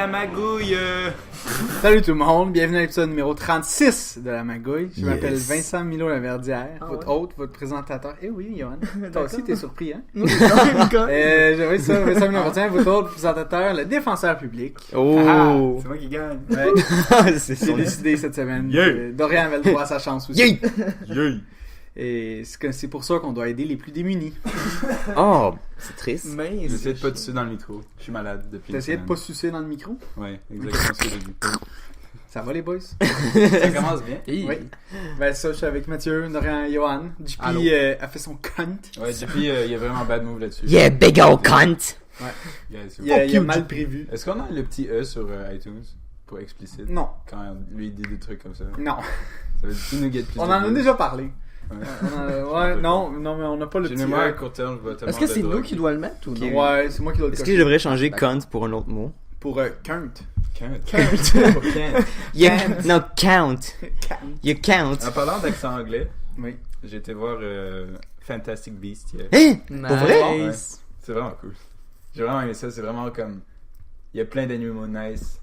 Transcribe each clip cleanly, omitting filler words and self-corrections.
la magouille. Salut tout le monde, bienvenue à l'épisode numéro 36 de La Magouille. Je m'appelle Vincent Milo-Laverdière, votre hôte, votre présentateur. Eh oui, Yohan, toi aussi t'es surpris, hein? Oui, ça, Vincent Milo-Laverdière, votre hôte, présentateur, le défenseur public. Oh! C'est moi qui gagne. Ouais. J'ai décidé cette semaine que Dorian avait le droit à sa chance aussi. Et c'est pour ça qu'on doit aider les plus démunis. Oh, c'est triste. Mais j'essaie de pas tousser dans le micro. Je suis malade depuis T'as essayé de pas sucer dans le micro? Ouais, exactement ce que j'ai dit. Ça va les boys? Ça commence bien. Oui. Ben ça, je suis avec Mathieu, Dorian et Johan. JP a fait son cunt. Ouais, JP, il y a vraiment bad move là-dessus. Yeah, big ol' cunt! Ouais. Yeah, Il a mal prévu. Est-ce qu'on a le petit E sur iTunes pour explicite? Non. Quand lui il dit des trucs comme ça. Non. Ça veut dire qu'il nous guette plus. On en a déjà parlé. Ouais, non, mais on n'a pas le petit moi, à E. court terme, je vois tellement Est-ce que de c'est nous drogue. qui doit le mettre ou non? Ouais, c'est moi qui dois le Est-ce que cocher. je devrais changer cunt pour un autre mot? Pour cunt. Non, count. You count. En parlant d'accent anglais, Oui. j'ai été voir Fantastic Beasts hier. Hein? Nice. Pour vrai? Ouais. C'est vraiment cool. J'ai vraiment aimé ça. C'est vraiment comme. Il y a plein d'animaux nice.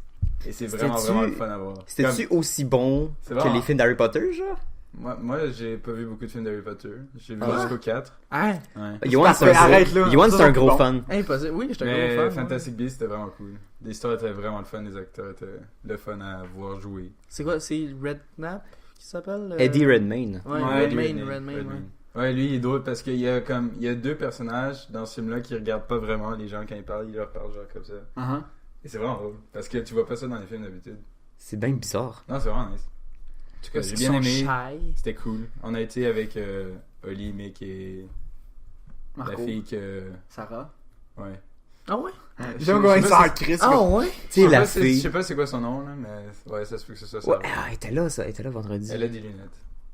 Et c'est vraiment, C'était-tu- vraiment le fun à voir. C'était-tu aussi bon C'est que vraiment- les films d'Harry Potter, genre? Moi, j'ai pas vu beaucoup de films d'Harry Potter. J'ai vu Ah. jusqu'au 4. Ah, Ouais. Yohan, c'est Arrête, là. un gros, Yohan, Ça, c'est un c'est gros bon. fan. impossible. Oui, j'étais un Mais gros fan. Fantastic Beasts, c'était vraiment cool. L'histoire était vraiment le fun. Les acteurs étaient le fun à voir jouer. C'est quoi? C'est Redknapp qui s'appelle? Eddie Redmayne. Ouais, Ouais, Redmayne, ouais. Ouais, lui, il est drôle parce qu'il y a deux personnages dans ce film-là qui regardent pas vraiment les gens quand ils parlent. Ils leur parlent genre comme ça. Uh-huh. Et c'est vraiment drôle. Parce que tu vois pas ça dans les films d'habitude. C'est bien bizarre. Non, c'est vraiment nice. En tout cas, Parce j'ai qu'ils bien sont aimé. shy. C'était cool. On a été avec Oli, Mick et la Marco. fille que... Sarah. Ouais. Ah ouais? J'ai encore une sœur Chris. Ah ouais? Tu sais, la Je fille. sais pas c'est quoi son nom, là, mais ouais, ça se peut que ce soit ça. Ouais, elle était là, ça. Elle était là vendredi. Elle a des lunettes.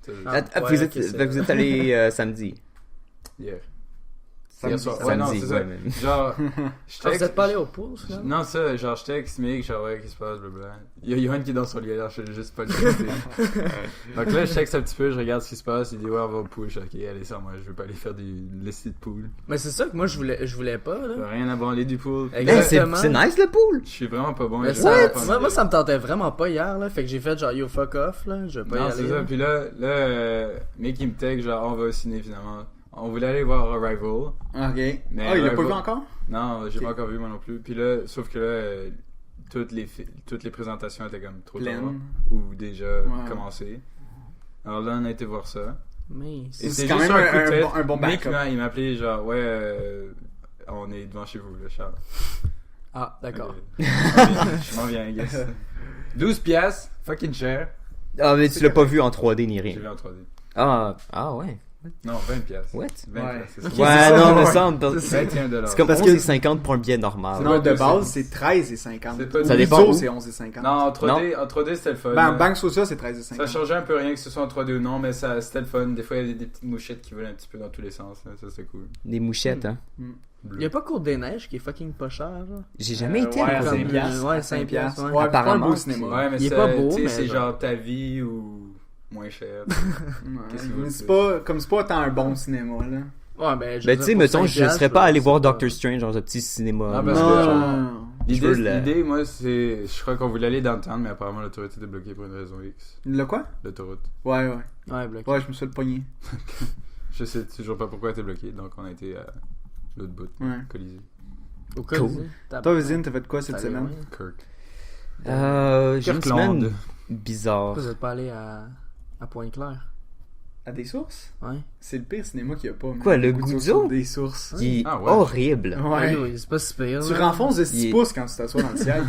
Ah. Vous ouais, êtes, ok, c'est fait que vous êtes allé samedi. Hier. Samedi, Hier soir. Ouais, non, samedi, c'est ça. ouais, même. Genre, je Ah, vous texte... êtes pas allé au pool, finalement? Non, ça, genre, je texte Mick, genre, ouais, qu'est-ce qui se passe, blablabla. Il y a Yohan qui est dans son lit, alors je sais juste pas le texter. Donc là, je texte un petit peu, je regarde ce qui se passe, il dit, ouais, on va au pool. Je dis, ok, allez, ça, moi, je veux pas aller faire des listes de pool. Mais c'est ça que moi, je voulais pas, J'ai là. rien à branler du pool. Hey, Hey, Exactement. c'est nice le pool! Je suis vraiment pas bon. Mais je ça, sais pas moi, ça me tentait vraiment pas hier, là. Fait que j'ai fait genre, yo, fuck off, là. Je vais pas y Non, aller. c'est ça. là. Puis là, Mick, il me texte, genre, on va au ciné, finalement. On voulait aller voir Arrival. Ok. Mais Il l'a pas Arrival- vu encore? Non, j'ai Ok. pas encore vu, moi non plus. Puis là, sauf que là, toutes les présentations étaient comme trop tard. Pleine. Ou déjà Ouais. commencées. Alors là, on a été voir ça. Mais Et C'est c'est quand juste même un coup de tête. un bon Mick, backup. il m'a appelé, genre, ouais, on est devant chez vous, là, Charles. Ah, d'accord. Je m'en viens, I guess. 12 piastres, fucking cher. Ah, mais tu l'as pas vu en 3D ni J'ai rien. vu en 3D. Ah ouais. Non, 20 piastres. What? 20 Ouais. piastres, c'est Ok, ça. Ouais, c'est ça, non, mais ouais. ça, C'est 21 $. c'est comme Parce 11 que- et 50 pour un billet normal. Non, de deux, base, c'est- c'est 13,50. C'est pas Ça du- dépend où. c'est 11,50. Non, en 3D c'était le fun. Banque Social, c'est 13,50. Ça changeait un peu rien que ce soit en 3D ou non, mais c'était le fun. Des fois, il y a des petites mouchettes qui volent un petit peu dans tous les sens. Là. Ça, c'est cool. Des mouchettes, hein. Bleu. Y'a pas Cour des Neiges qui est fucking pas cher, genre. J'ai jamais été ouais, à comme- 5 piastres. ouais, 5 piastres, ouais. Ouais, Apparemment, pas un beau c'est- cinéma. Ouais, mais Il est c'est pas beau, tu sais, mais c'est genre- genre ta vie ou moins cher. Ouais, Qu'est-ce que vous mais voulez? c'est pas, comme c'est pas tant un bon cinéma, là. Ouais, ben, Ben, tu sais, mettons, je serais pas allé voir Doctor Strange dans un petit cinéma. Ah, parce que- Non. Je veux L'idée, moi, c'est. Je crois qu'on voulait aller downtown, mais apparemment, l'autoroute était bloquée pour une raison X. Le quoi? L'autoroute. Ouais. Ouais, bloqué. Ouais, je me suis fait le pogner. Je sais toujours pas pourquoi elle était bloquée, donc on a été à l'autre bout. Ouais. Colisée. Au cas Cool. où. Toi, Vizine, t'as fait quoi cette Salut, semaine? ouais. Kirk. J'ai une Kirkland. semaine bizarre. Pourquoi vous êtes pas allé à Pointe-Claire? À des sources? Ouais. C'est le pire cinéma qu'il y a pas. Quoi, man. le Goudzo Goudzo? sur des sources. Il est Ah ouais. horrible. Ouais. Ouais, c'est pas si pire. Tu là. renfonces de 6 Il est- pouces quand tu t'assois dans le ciel.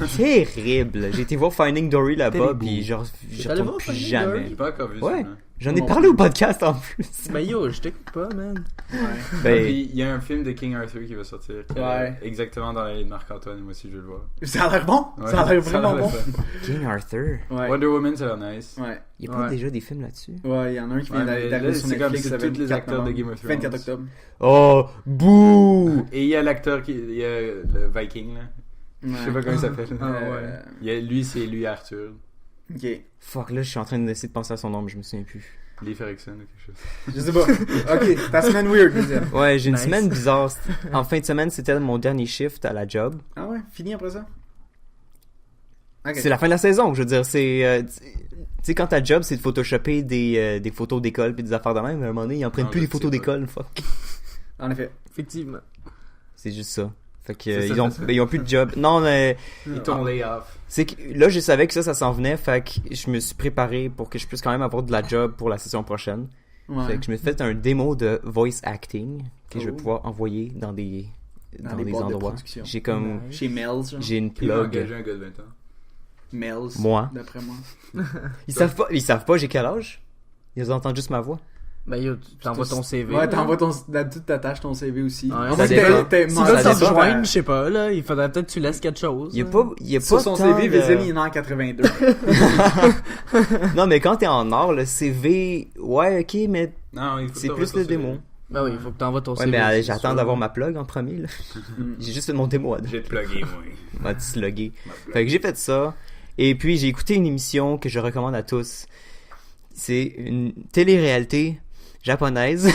Terrible. J'ai été voir Finding Dory là-bas, Terrible. puis genre, je T'es allé retourne voir plus Finding jamais. J'ai pas encore vu Ouais. ça. hein. J'en ai Non. parlé au podcast en plus. Ben yo, je t'écoute pas, man. Ouais. Ben, Puis, il y a un film de King Arthur qui va sortir. Qui Ouais. est exactement dans l'allée de Marc-Antoine, et moi aussi je veux le voir. Ça a l'air bon. Ouais. Ça a l'air Ça vraiment l'air bon. fun. King Arthur. Ouais. Wonder Woman, ça a l'air nice. Ouais. Il y a pas Ouais. déjà des films là-dessus? Ouais, il y en a un qui vient Ouais, mais d'arriver là, sur c'est comme Netflix c'est avec tous les 4 acteurs de novembre. Game of Thrones. 24 octobre. Oh, bouh! Et il y a l'acteur il y a le Viking là. Je sais pas comment il s'appelle. ouais. Lui, c'est lui Arthur. Ok. Fuck, là, je suis en train d'essayer de penser à son nom, mais je me souviens plus. Lee Ferguson ou quelque chose. Je sais pas. Ok, ta semaine weird, je veux dire. Ouais, j'ai une Nice. semaine bizarre. En fin de semaine, c'était mon dernier shift à la job. Ah ouais, fini après ça? Okay. C'est la fin de la saison, je veux dire, c'est... tu sais, quand ta job, c'est de photoshopper des photos d'école puis des affaires de même, à un moment donné, ils en prennent plus des photos d'école, fuck. En effet. Effectivement. C'est juste ça. Fait que, C'est ça, ils ont plus de job. Non, mais... Ils t'ont lay off. C'est que là, je savais que ça s'en venait, fait que je me suis préparé pour que je puisse quand même avoir de la job pour la session prochaine. Ouais. Fait que je me suis fait un démo de voice acting que je vais Oh. pouvoir envoyer dans des Dans les boîtes de endroits. production. J'ai comme... Chez Mel's, genre. J'ai une Qui va plug. engager un gars de 20 ans? Mel's. Moi. D'après moi. Ils savent pas j'ai quel âge. Ils entendent juste ma voix. Ben yo, tu t'envoies ton CV. Ouais, là. t'envoies tu t'attaches ton CV aussi. Ouais, En ça fait, dépend. t'es S'ils Ça veulent s'en dépend. rejoindre, je sais pas, là, il faudrait peut-être que tu laisses quelque chose. Il y a là. pas Sur tant son CV, de- Vézil, il est né en 82. Non, mais quand t'es en art, le CV, ouais, ok, mais Non, il faut c'est t'envoyer plus ton le CV. démo. Ben oui, il faut que t'envoies ton Ouais, CV. mais c'est j'attends sûr. d'avoir ma plug en premier, là. J'ai juste fait mon démo à J'ai plugué, moi. m'a dit slugger. Fait que j'ai fait ça. Et puis j'ai écouté une émission que je recommande à tous. C'est une télé-réalité japonaise.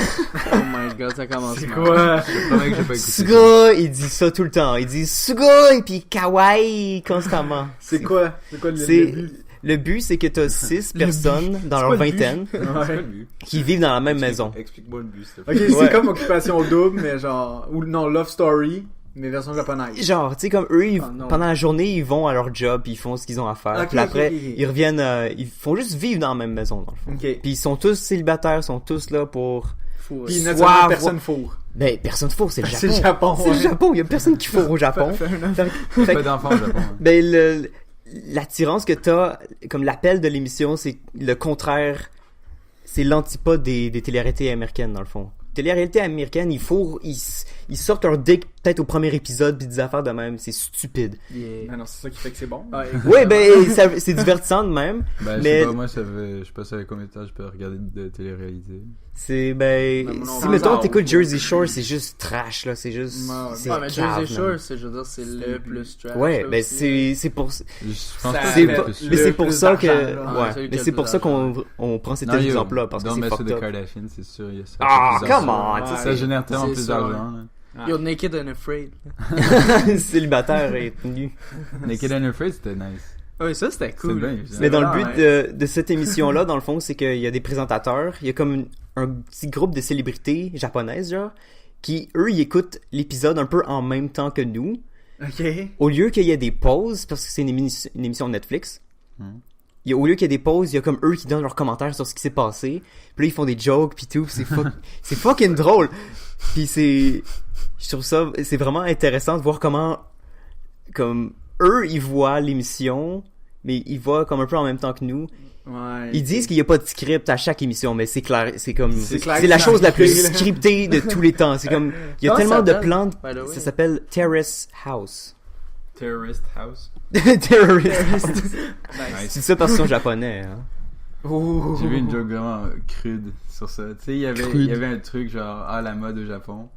Oh my god, ça commence C'est mal. quoi? Je promets que j'ai pas écouté. Suga, il dit ça tout le temps. Il dit Suga et puis kawaii constamment. C'est quoi? C'est quoi le C'est début? le but, c'est que t'as 6 personnes dans leur quoi le but? vingtaine C'est quoi Ouais. le but? qui vivent dans la même maison. Explique-moi le but, s'il te Ok, plaît. c'est Ouais. comme Occupation Double, mais genre... Ou non, Love Story, mais version japonaise. Genre, tu sais, comme eux, Ah, non. pendant la journée, ils vont à leur job, puis ils font ce qu'ils ont à faire. Ok, Puis après, ok, ok. ils reviennent, ils font juste vivre dans la même maison, dans le fond. Ok. Puis ils sont tous célibataires, sont tous là pour... Fou, Puis Soit naturellement, avoir- personne fourre. Ben, personne fourre, c'est le Japon. C'est le Japon, C'est le ouais. Japon, il y a personne qui fourre au Japon. Fait Pas que- d'enfants au Japon. hein. Ben, l'attirance que t'as, comme l'appel de l'émission, c'est le contraire, c'est l'antipode des téléréalités américaines, dans le fond. Télé-réalité américaine, ils sortent leur dick peut-être au premier épisode pis des affaires de même, c'est stupide. Yeah. Ah non, c'est ça qui fait que c'est bon. Ouais, Ouais, ben, c'est divertissant de même. Ben, je Mais- sais pas, moi, je sais pas ça fait combien de temps je peux regarder de télé-réalité. C'est, ben, Ben, moi non, si sans mettons arbre. t'écoutes Jersey Shore, c'est juste trash, là, c'est juste, Ouais, c'est Ouais, mais cave, Jersey là. Shore, c'est, je veux dire, c'est le plus trash. Ouais, là, ben, aussi. c'est pour, Je pense Ça pas c'est que fait pas- plus- mais c'est pour plus ça que, d'argent, là. Ouais, ouais, celui qui mais a c'est le pour plus ça d'argent. qu'on prend ces Non, yo, exemples-là, parce que Don't c'est mess with fucked the up. Kardashians, c'est sûr. Il y a ça. Ah, Ça fait come plus on, d'argent. tu sais, Ça génère tellement c'est plus ça, d'argent. là. Yo, Naked and Afraid. Célibataire et nu. Naked and Afraid, c'était nice. Ouais, ça, c'était cool. bien, Mais dans le Ah, but de cette émission-là, dans le fond, c'est qu'il y a des présentateurs, il y a comme un petit groupe de célébrités japonaises, genre, qui, eux, ils écoutent l'épisode un peu en même temps que nous. Ok. Au lieu qu'il y ait des pauses, parce que c'est une émission Netflix, Hmm. au lieu qu'il y ait des pauses, il y a comme eux qui donnent leurs commentaires sur ce qui s'est passé. Puis là, ils font des jokes, puis tout, puis c'est fucking drôle. Puis je trouve ça, c'est vraiment intéressant de voir comment, comme, eux, ils voient l'émission, mais ils voient comme un peu en même temps que nous. Ouais. Ils disent qu'il n'y a pas de script à chaque émission, mais c'est clair, c'est comme, C'est clair c'est que la c'est chose la plus marqué, là. scriptée de tous les temps. C'est comme, il y a Comment tellement ça de s'appelle, plantes, by the way? ça s'appelle Terrace House. Terrorist House. Terrorist. Nice. C'est ça parce qu'ils sont japonais, hein. Ouh. J'ai vu une joke vraiment crude sur ça. Tu sais, il y avait un truc genre, la mode au Japon.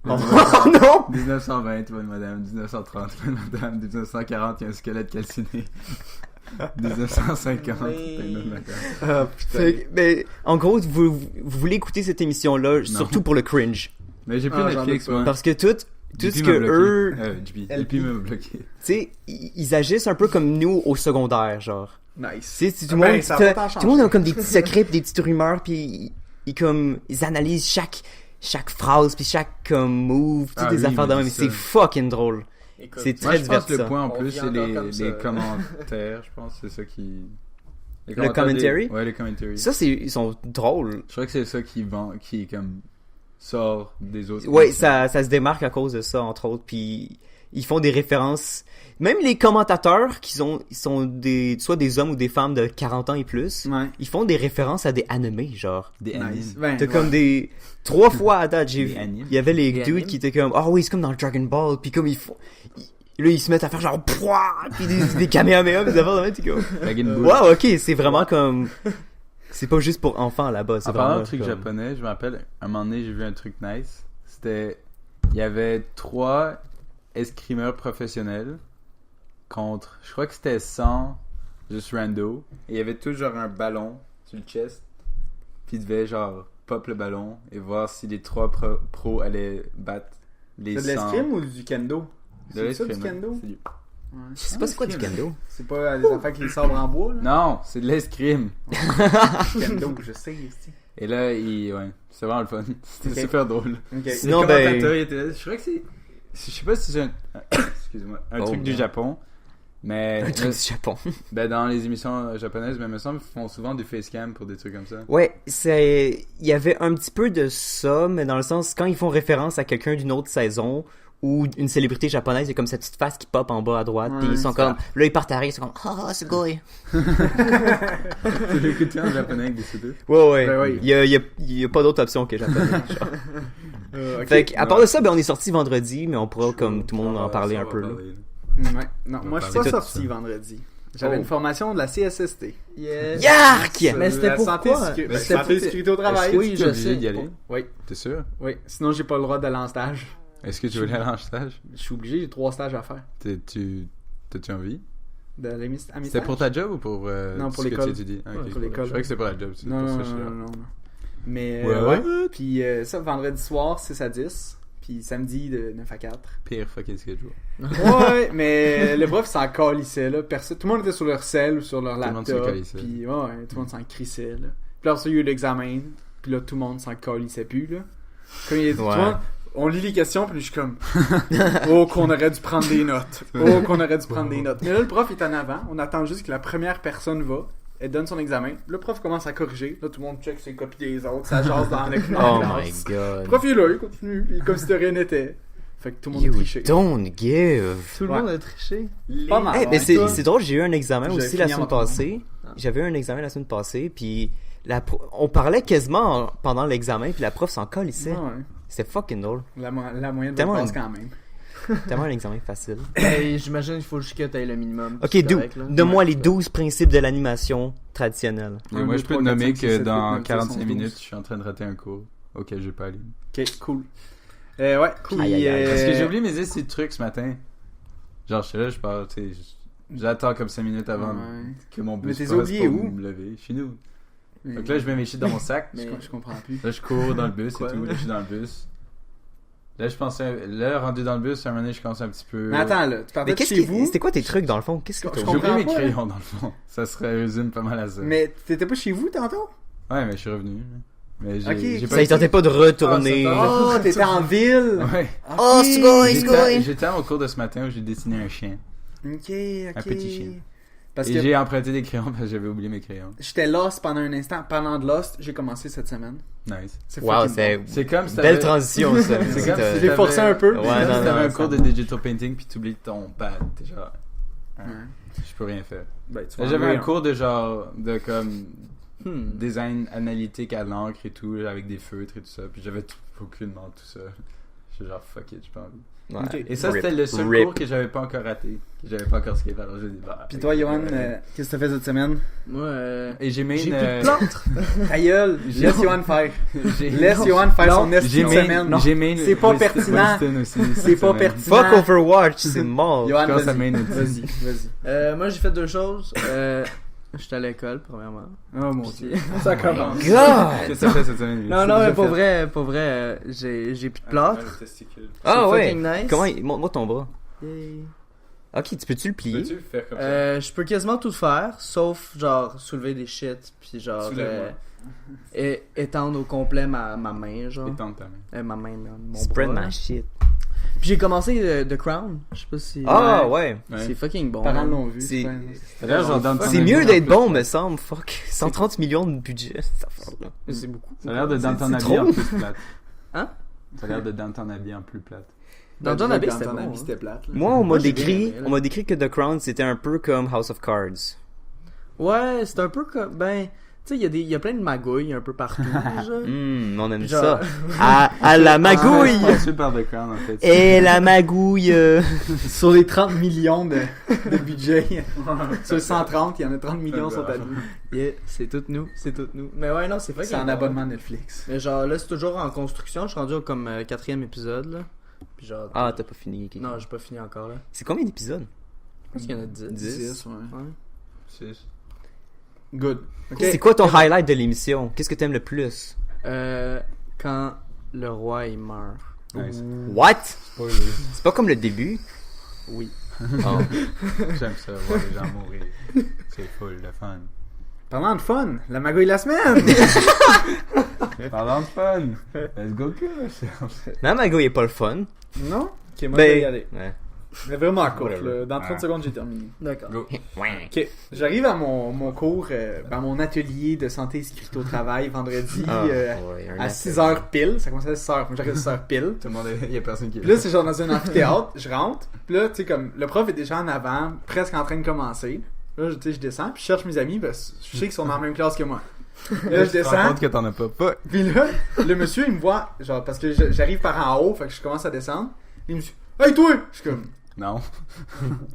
Oh non! 1920, bonne madame. 1930, bonne madame. 1940, il y a un squelette calciné. 1950, Mais- t'as une autre madame. Ah, putain. Mais, en gros, vous voulez écouter cette émission-là, surtout pour le cringe. Mais j'ai plus Ah, j'en Netflix, doute pas. moi. Parce que tout ce JP que m'a bloqué. eux, JP m'a bloqué. tu sais, ils agissent un peu comme nous au secondaire, genre. Nice. Tu sais, tout le Ben, monde, ça va pas tout le monde changer. a comme des petits secrets pis des petites rumeurs pis ils analysent chaque phrase puis chaque comme move, toutes Ah des oui, affaires de mais même. c'est C'est ça. fucking drôle. Écoute, C'est Moi, très je pense que le divertissant. point en On plus, vit c'est encore comme ça. les commentaires, je pense. C'est ça qui... Les Le commentaires commentary? Ouais, les commentaries. Ça, ils sont drôles. Je crois que c'est ça qui vend, qui comme sort des autres. Ouais, émissions. ça se démarque à cause de ça, entre autres. Puis ils font des références. Même les commentateurs, ils sont soit des hommes ou des femmes de 40 ans et plus, Ouais. ils font des références à des animés, genre. Des Nice. animes. Ben, T'as ouais. comme des... 3 fois à date, j'ai Des vu. animes. Il y avait les Des dudes animes. qui étaient comme, ah oui, c'est comme dans le Dragon Ball. Puis comme ils font... Là, ils se mettent à faire genre, pouah! Puis des kamehameha, des affaires de même, t'es comme... Dragon Ball. Wow, ok, c'est vraiment comme... C'est pas juste pour enfants là-bas, c'est En parlant vraiment de trucs comme- japonais, je me rappelle, un moment donné, j'ai vu un truc nice. C'était... Il y avait 3 escrimeurs professionnels contre... Je crois que c'était 100, juste rando. Et il y avait toujours un ballon sur le chest. Puis ils devaient genre pop le ballon et voir si les 3 pros allaient battre les C'est 100. de l'escrime ou du kendo? De C'est ça du l'escrime, kendo? c'est du- Je sais pas c'est quoi du kendo. C'est pas les affaires avec les sabres en bois, là? Non, c'est de l'escrime. Kendo, je sais, ici. Et là, ouais, c'est vraiment le fun. C'était Ok. super drôle. Ok. Sinon, Le ben- commentateur, il était là. Je crois que c'est. Je sais pas si c'est excuse-moi, un Oh, truc du non. Japon. Mais Un truc du Japon. ben dans les émissions japonaises, mais il me semble qu'ils font souvent du facecam pour des trucs comme ça. Ouais, il y avait un petit peu de ça, mais dans le sens, quand ils font référence à quelqu'un d'une autre saison, ou une célébrité japonaise, il y a comme cette petite face qui pop en bas à droite, Ouais, puis ils sont c'est comme, là ils partent à rire, ils sont comme, ah, c'est goy. Tu l'écoutes en japonais avec des sous-titres. Ouais. Ben oui. Il y a pas d'autre option que japonais. genre. Ok. Fait que, à part de ça, ben on est sorti vendredi, mais on pourra, comme tout le monde, en parler Ça, un on peu, va là. parler. Ouais. Non, moi, je suis pas C'est tout sorti ça. vendredi. J'avais Oh. une formation de la CSST. Yes. Yark! Mais c'était La santé, pourquoi? sécu- Mais ben, c'était santé et pour- sécurité au travail. Est-ce que Oui, tu je es obligé sais. d'y aller? Oui, T'es sûr? oui. Sinon, j'ai pas le droit d'aller en stage. Est-ce que tu veux aller en stage? Je suis obligé, j'ai 3 stages à faire. T'as-tu envie? À mes C'était stages. pour ta job ou pour Non, pour ce que l'école. tu étudies? Ah, ok. pour l'école. Je croyais que c'était pour la job. C'est Non, pour non, ça que je suis non, là. non, non. Mais, Ouais. ouais. Puis ça, vendredi soir, 6 à 10. Puis samedi, de 9 à 4. Pire fucking schedule. Ouais, mais le prof s'en calissait, là. Tout le monde était sur leur cell ou sur leur Tout le monde s'en laptop. calissait. Puis ouais, tout le monde s'en crissait, là. Puis là, il y a eu l'examen. Puis là, tout le monde s'en calissait plus, là. Comme il a dit, Ouais. tu vois, on lit les questions, puis je suis comme, oh, qu'on aurait dû prendre des notes. Oh, qu'on aurait dû prendre des notes. Mais là, le prof est en avant. On attend juste que la première personne va. Elle donne son examen. Le prof commence à corriger. Là, tout le monde check ses copies des autres. Ça jase dans la Oh classe. my god. Le prof il est là, il continue. Puis comme si de rien n'était. Fait que tout le monde You trichait. don't give. Tout le Ouais. monde a triché. Pas mal. Hey, mais ouais. Toi? c'est drôle, j'ai eu un examen J'avais aussi la fini semaine avant tout le passée. J'avais eu un examen la semaine passée, puis on parlait quasiment pendant l'examen, puis la prof s'en colissait. Ouais, ouais. C'était fucking drôle. La moyenne de Tellement passe une- quand même. Tellement un examen facile. Et j'imagine qu'il faut juste que t'aies le minimum. Ok, C'est correct, là. donne-moi Ouais, les ça. 12 principes de l'animation traditionnelle. Et Un, moi, deux, je peux te trois, quatre, nommer cinq, que six, sept, dans huit, neuf, 45 dix, minutes, 11. je suis en train de rater un cours auquel je vais pas aller. Ok, cool. Ouais, puis, Aïe, aïe, aïe. Parce que j'ai oublié mes essais de trucs ce matin. Genre, je suis là, je parle, tu sais, j'attends comme 5 minutes avant Ouais. que mon Mais bus t'es passe oublié pour où? me lever. Chez nous. Mais- Donc là, je mets mes shit dans mon sac. je comprends plus. Là, je cours dans le bus Quoi? et tout. Là, je suis dans le bus. Là, je pensais... Là, rendu dans le bus, à un moment donné, je commence un petit peu... Mais attends, là, tu Mais partais de qu'est-ce chez que vous, c'était quoi tes trucs dans le fond? Qu'est-ce que Je t'as J'ai oublié comprends mes pas, là. crayons, dans le fond. Ça se résume pas mal à ça. mais t'étais pas chez vous tantôt? Ouais, mais je suis revenu. Mais j'ai Ok. j'ai Ça, il tentait pas de retourner. Oh, t'étais en ville! Ouais. Oh, c'est quoi, c'est quoi? J'étais au cours de ce matin où j'ai dessiné un chien. Ok, Un petit chien. Parce Et que j'ai emprunté des crayons parce que j'avais oublié mes crayons. j'étais lost pendant un instant. Pendant de lost, j'ai commencé cette semaine. Nice. C'est Wow, fucking c'est bon. C'est comme si belle t'avais... transition, ça. C'est comme si J'ai forcé un peu. Ouais, Ouais, non, non, t'avais non, un cours de digital painting puis t'oublies ton pad. T'es genre... Ouais. Je peux rien faire. Ben, tu Là, vas j'avais en un lire. cours de genre... De comme... Hmm. Design analytique à l'encre et tout, avec des feutres et tout ça. Puis j'avais aucunement tout ça. J'étais genre fuck it, j'ai pas envie. Ouais. Ok. Et ça, Rip. c'était le seul Rip. cours que j'avais pas encore raté. Que j'avais pas encore skip. Alors j'ai dit bah. Pis toi, Johan, qu'est-ce que t'as fait cette semaine? Moi, Et j'ai mis j'ai une. plus de plâtre. Ta gueule! Laisse Johan faire. J'ai- Laisse Non. Johan faire son J'ai esti de mis- semaine. j'ai mis une- C'est pas Winston- pertinent. Winston aussi, C'est cette pas semaine. pertinent. Fuck Overwatch, c'est mort. Johan, Je commence à vas-y. main- Vas-y, vas-y. Moi, j'ai fait 2 choses. J'étais à l'école, premièrement. Oh mon Puis- dieu. Ça commence. Qu'est-ce God! que ça fait cette semaine? Non, C'est non, déjà mais pour fait. vrai, j'ai plus de Ah, plâtre. le testicule. Ah C'est ouais. fucking nice. Comment montre-moi ton bras. Yay. Ok, tu peux-tu le plier? Peux-tu le faire comme ça? Je peux quasiment tout faire, sauf genre soulever des shit, puis genre Soulève-moi. étendre au complet ma main, genre. Étendre ta main. Ma main, mon Spread bras. my shit. Puis j'ai commencé The Crown, je sais pas si... Ah ouais. C'est fucking bon. Parents man. l'ont vu. C'est- Ça a l'air genre Downton C'est Abbey mieux en d'être plus. bon, me semble. Fuck. 130 millions de budget. Ça fait là. Mais c'est beaucoup. Ça a l'air de Downton c'est Abbey trop. en plus plate. Hein? Ça a l'air de Downton Abbey en plus plate. Downton Abbey, c'était Downton bon. Abbey, hein. c'était plate. là. Moi, on m'a Moi, j'ai bien décrit, aimé, là. on m'a décrit que The Crown c'était un peu comme House of Cards. Ouais, c'est un peu comme... Ben, tu sais, il y a plein de magouilles un peu partout, genre. On aime Genre- ça. À la magouille. Sponsored par The Crown en fait. Et la magouille. Sur les 30 millions de budget, sur 130, il y en a 30 millions sur ta nous. Yeah, c'est tout nous, c'est tout nous. Mais ouais, non, c'est fucking C'est un bon. abonnement Netflix. Mais genre, là, c'est toujours en construction. Je suis rendu au comme 4e épisode, là. Puis genre... Ah, t'as pas fini. ok. Non, j'ai pas fini encore, là. C'est combien d'épisodes? Je pense qu'il y en a 10. 10. Ouais. Ouais. Six. Good. Ok. C'est quoi ton highlight de l'émission? Qu'est-ce que t'aimes le plus? Quand le roi, il meurt. Nice. What? Spoiler. C'est pas comme le début? Oui. Oh. J'aime ça, voir les gens mourir. C'est full, le fun. Parlant de fun, la magouille de la semaine! Parlant de fun, let's go Kush. Non, Magouille est pas le fun. Non? Ok, moi je vais y aller. Ouais. Mais vraiment court, Whatever. là. Dans 30 secondes, j'ai terminé. D'accord. Go. Ok, j'arrive à mon cours, à mon atelier de santé et sécurité au travail vendredi Ouais, un à atelier. 6h pile. Ça commençait à 6h, moi j'arrive à 6h pile. Tout le monde il y a personne qui est Puis là, c'est genre dans un amphithéâtre, je rentre, puis là, tu sais, comme, le prof est déjà en avant, presque en train de commencer. Là, tu sais, je descends, puis je cherche mes amis, parce que je sais qu'ils sont dans la même classe que moi. Là, je Tu te rends descends, compte que t'en as pas. puis là, le monsieur, il me voit, genre, parce que j'arrive par en haut, fait que je commence à descendre. Il me dit, hey, toi! Je suis comme, Non.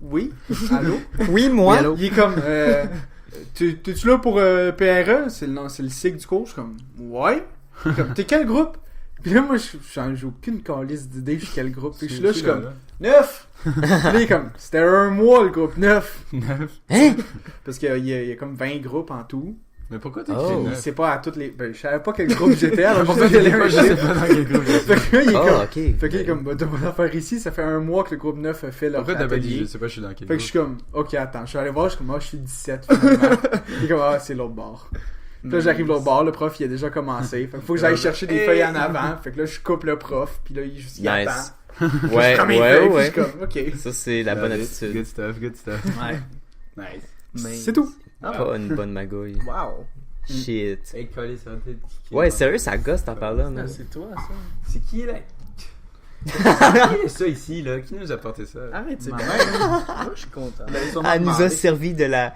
oui, allô? Oui, moi. Il est comme, t'es-tu là pour PRE? C'est le cycle du cours. Je suis comme, ouais. Il est comme, t'es quel groupe? Puis là, moi, j'ai aucune calice d'idée, je suis quel groupe. Puis je suis là, je suis comme, 9! Puis là, il est comme, c'était un mois le groupe 9. 9. Hein? Parce qu'il y a comme 20 groupes en tout. Mais pourquoi t'as Oh. écrit Il 9? sait pas à toutes les. Ben, je savais pas quel groupe j'étais, alors Pourquoi je t'as suis dit allé pas, je sais pas dans quel groupe je Fait suis. que là, il est Oh, comme. ok. Fait qu'il est comme, bah, de mon affaire ici, ça fait un mois que le groupe 9 a fait leur Pourquoi t'as pas dit atelier. je sais pas je suis dans quel Fait que je suis groupe? comme, ok, attends, je suis allé voir, je suis comme, je suis 17 finalement. Il est comme, c'est l'autre bord. Puis là, j'arrive l'autre bord, le prof, il a déjà commencé. Fait que faut que j'aille chercher des feuilles en avant. Fait que là, je coupe le prof, puis là, il juste, il attend. Nice. Ouais, Je prends mes ouais, feuilles, puis je ouais. suis comme, ok. Ça, c'est la bonne attitude. Good stuff, good stuff. Ouais. Nice. Mais... C'est tout. Pas une bonne magouille. Wow. Shit. Hey, collé ça tête. Ouais, sérieux, ça gosse cette affaire-là, man. C'est toi, ça. C'est qui là? Qui est ça ici là? Qui nous a apporté ça? Arrête, c'est Ma bien. mère. Moi, je suis content. Elle nous a servi de la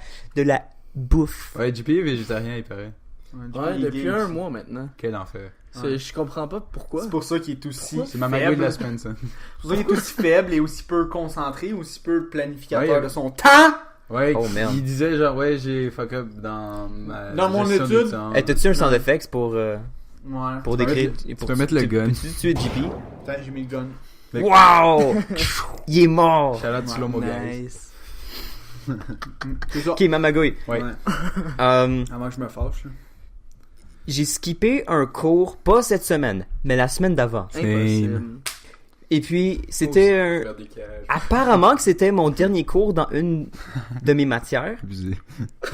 bouffe. Ouais, JP est végétarien, il paraît. Ouais, depuis un mois maintenant. Quel enfer. Je comprends pas pourquoi. C'est pour ça qu'il est aussi. C'est ma magouille de la semaine, ça. C'est pour ça qu'il est aussi faible et aussi peu concentré, aussi peu planificateur Ouais, de son temps. Ouais, Oh, merde. il disait genre, ouais, j'ai fuck up dans ma. Dans mon gestion étude. du temps. Hey, t'as-tu un sound effects pour Ouais. décrire? Tu peux mettre le gun. Tu tuer JP? Attends, j'ai mis le gun. Wow! Il est mort! Shout-out Slow Mo Guys. Nice. C'est ça. Ok, ma magouille. Ouais. Avant que je me fâche. là. J'ai skippé un cours, pas cette semaine, mais la semaine d'avant. Impossible. Et puis, c'était un... Faire des cages. Apparemment que c'était mon dernier cours dans une de mes matières. Abusé.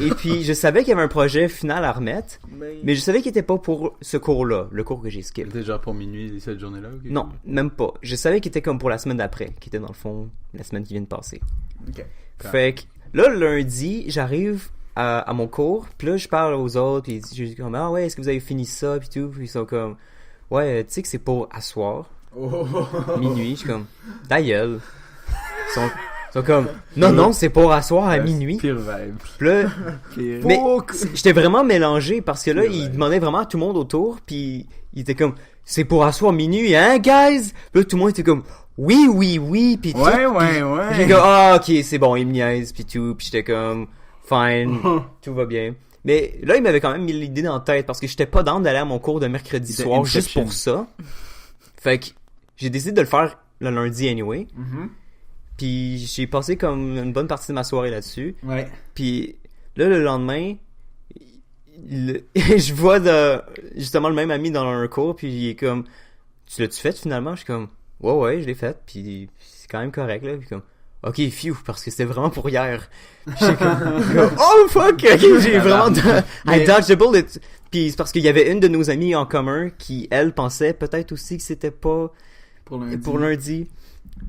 Et puis, je savais qu'il y avait un projet final à remettre, mais je savais qu'il était pas pour ce cours-là, le cours que j'ai skippé. C'était genre pour minuit cette journée-là? ou quelque Non, chose? même pas. Je savais qu'il était comme pour la semaine d'après, qui était dans le fond la semaine qui vient de passer. Ok. Fait que là, le lundi, j'arrive à mon cours, puis là, je parle aux autres, puis je dis comme, ah ouais, est-ce que vous avez fini ça, puis tout, puis ils sont comme, ouais, tu sais que c'est pour asseoir, minuit, je suis comme, ta gueule. Ils sont comme, non, c'est pour asseoir à minuit. Pire vibe. Puis là, Pire. mais j'étais vraiment mélangé parce que là, Ouais. il demandait vraiment à tout le monde autour, puis il était comme, c'est pour asseoir minuit, hein, guys? Puis là, tout le monde était comme, oui, puis tout. Ouais. J'ai comme, ah, ok, c'est bon, il me niaise, puis tout, puis j'étais comme, fine, tout va bien. Mais là, il m'avait quand même mis l'idée dans la tête parce que j'étais pas down d'aller à mon cours de mercredi C'était soir juste Inception. pour ça. Fait que j'ai décidé de le faire le lundi anyway. Puis j'ai passé comme une bonne partie de ma soirée là-dessus. Ouais. Puis là, le lendemain, je vois justement le même ami dans un cours, puis il est comme, tu l'as-tu fait finalement? Je suis comme, ouais, je l'ai fait, puis c'est quand même correct, là. Puis comme, ok, phew, parce que c'était vraiment pour hier. J'étais comme, oh fuck, ok, j'ai vraiment, I dodged a bullet. Puis c'est parce qu'il y avait une de nos amies en commun qui, elle, pensait peut-être aussi que c'était pas pour lundi.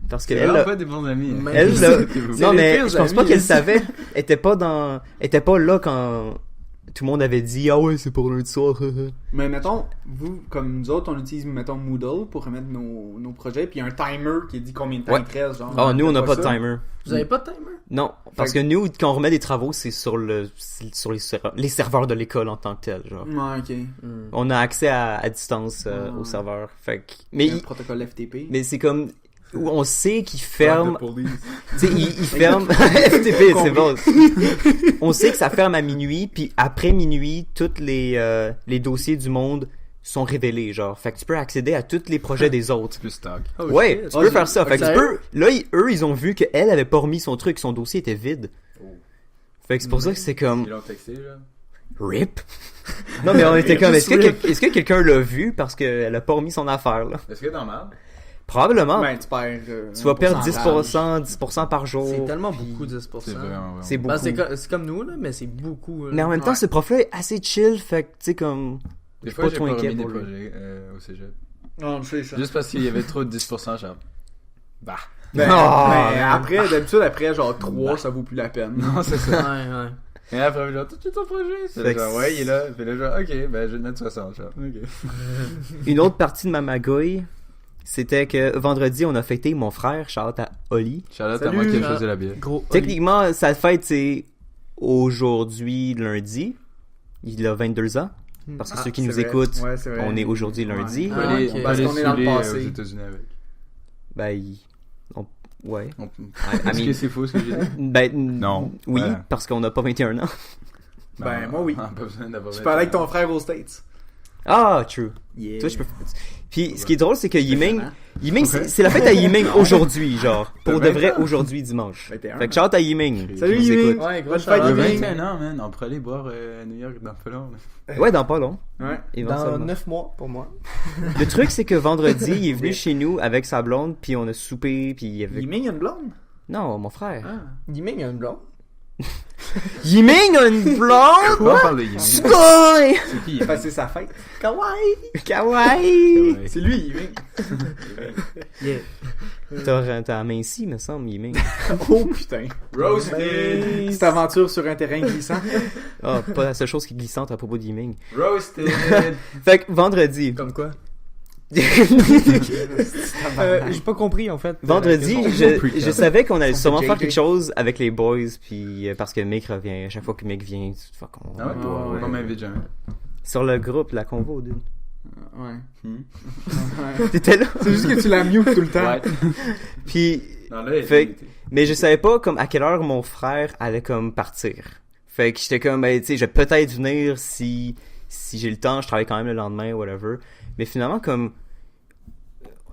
Parce que C'est elle, vraiment pas des bons amis. hein. Mais- elle, C'est là, C'est non les mais pires je pense amis, pas qu'elle ici. savait, était pas là quand tout le monde avait dit ah ouais c'est pour lundi soir. Mais mettons, vous, comme nous autres, on utilise, mettons, Moodle pour remettre nos projets, puis il y a un timer qui dit combien de temps Ouais. il te reste, genre. Oh nous on n'a pas de ça. timer. Vous avez pas de timer? Non, parce que nous quand on remet des travaux c'est sur les serveurs de l'école en tant que tel genre. Ouais, ok. On a accès à distance au serveur. Fait que mais Il y a un protocole FTP. mais c'est comme où on sait qu'il ferme. Fuck the police. Tu sais, il ferme. FTP, c'est bon. On sait que ça ferme à minuit, puis après minuit, tous les dossiers du monde sont révélés, genre. Fait que tu peux accéder à tous les projets des autres. Plus stock. Oh, Ouais, shit. tu peux faire ça. ok, Fait que tu sérieux? peux. Là, eux, ils ont vu qu'elle avait pas remis son truc, son dossier était vide. Fait que c'est pour ça que c'est Ils comme l'ont texté, là. RIP. Non, mais on était comme, Just est-ce que quelqu'un l'a vu parce qu'elle a pas remis son affaire, là? Est-ce que t'es dans mal? Probablement. Ben, tu perds. Tu vas un perdre pourcentage. 10% par jour. C'est tellement puis beaucoup, 10%. C'est vraiment. C'est beaucoup. Ben, c'est comme nous, là, mais c'est beaucoup. Mais en même temps, Ouais. ce prof-là est assez chill, fait que, tu sais, comme... Des Je suis fois, pas j'ai trop pas inquiet remis des pour lui. projets au cégep. Non, c'est ça. Juste parce qu'il y avait trop de 10%, genre. Bah. Ben, Oh, ben, man. après, d'habitude, après genre 3, ça vaut plus la peine. Non, c'est Ouais, ça. ouais. Et après, genre, tout de suite ton projet. C'est Fait que genre, ouais, il est là. Puis là, genre, ok, ben, je vais te mettre 60, genre. Ok. Une autre partie de ma magouille, c'était que vendredi, on a fêté mon frère, Charlotte à Oli. Charlotte, à Salut, moi qui ai Charlotte. choisi la bière. Gros. Techniquement, sa fête, c'est aujourd'hui, lundi. Il a 22 ans. Parce que ceux qui c'est nous vrai. écoutent, Ouais, c'est vrai. on est aujourd'hui lundi. Ouais. On peut Ah, aller, ok. on peut Parce aller qu'on est dans le saouler, passé. aux États-Unis avec. Ben, ouais. Est-ce I mean- que c'est faux ce que j'ai dit? Ben, Non. Oui, Voilà. parce qu'on n'a pas 21 ans. Ben, Non, moi, oui. on a pas besoin d'avoir Tu parlais avec ton frère aux States. Ah, true. Yeah. Toi, je peux... Puis, ce qui est drôle, c'est que Yiming, Impressionnant. c'est la fête à Yiming aujourd'hui, genre. Pour de 20 vrai, ans. aujourd'hui, dimanche. 21. Fait que shout à Yiming. Salut, qui nous Yiming. écoute. Ouais, gros Bonne shout-out. fête, Il y a Yiming. 21 ans, man. On pourrait aller boire à New York dans pas long. là. Ouais, dans pas long. Ouais. Dans Éventuellement. 9 mois, pour moi. Le truc, c'est que vendredi, il est venu chez nous avec sa blonde, puis on a soupé, puis il y avait... Yiming a une blonde? Non, mon frère. Yiming a une blonde. Yiming a une blonde! On parle de Yiming. Sky! C'est qui Parce Yiming? que c'est sa fête. Kawaii! Kawaii! Ouais. C'est lui, Yiming. Yeah. T'as aminci, me semble, Yiming. Oh putain. Roasted! Cette aventure sur un terrain glissant. Ah, pas la seule chose qui est glissante à propos de Yiming. Roasted! Fait que vendredi. Comme quoi? Tabarnak. J'ai pas compris, en fait. Vendredi, Pre-cap. je savais qu'on allait On sûrement fait faire JJ. quelque chose avec les boys, puis parce que Mick revient. À chaque fois que Mick vient, fuck, on Ah ouais? boit, ouais. On m'invite jamais. Sur le groupe, la convo, dude. Ouais. Hmm? Ouais. T'étais là? C'est juste que tu la mute tout le temps. Ouais. Puis, Non, là, il Fait- est invité. mais je savais pas comme à quelle heure mon frère allait comme partir. Fait que j'étais comme, ben, tu sais, je vais peut-être venir si j'ai le temps, je travaille quand même le lendemain, whatever. Mais finalement, comme,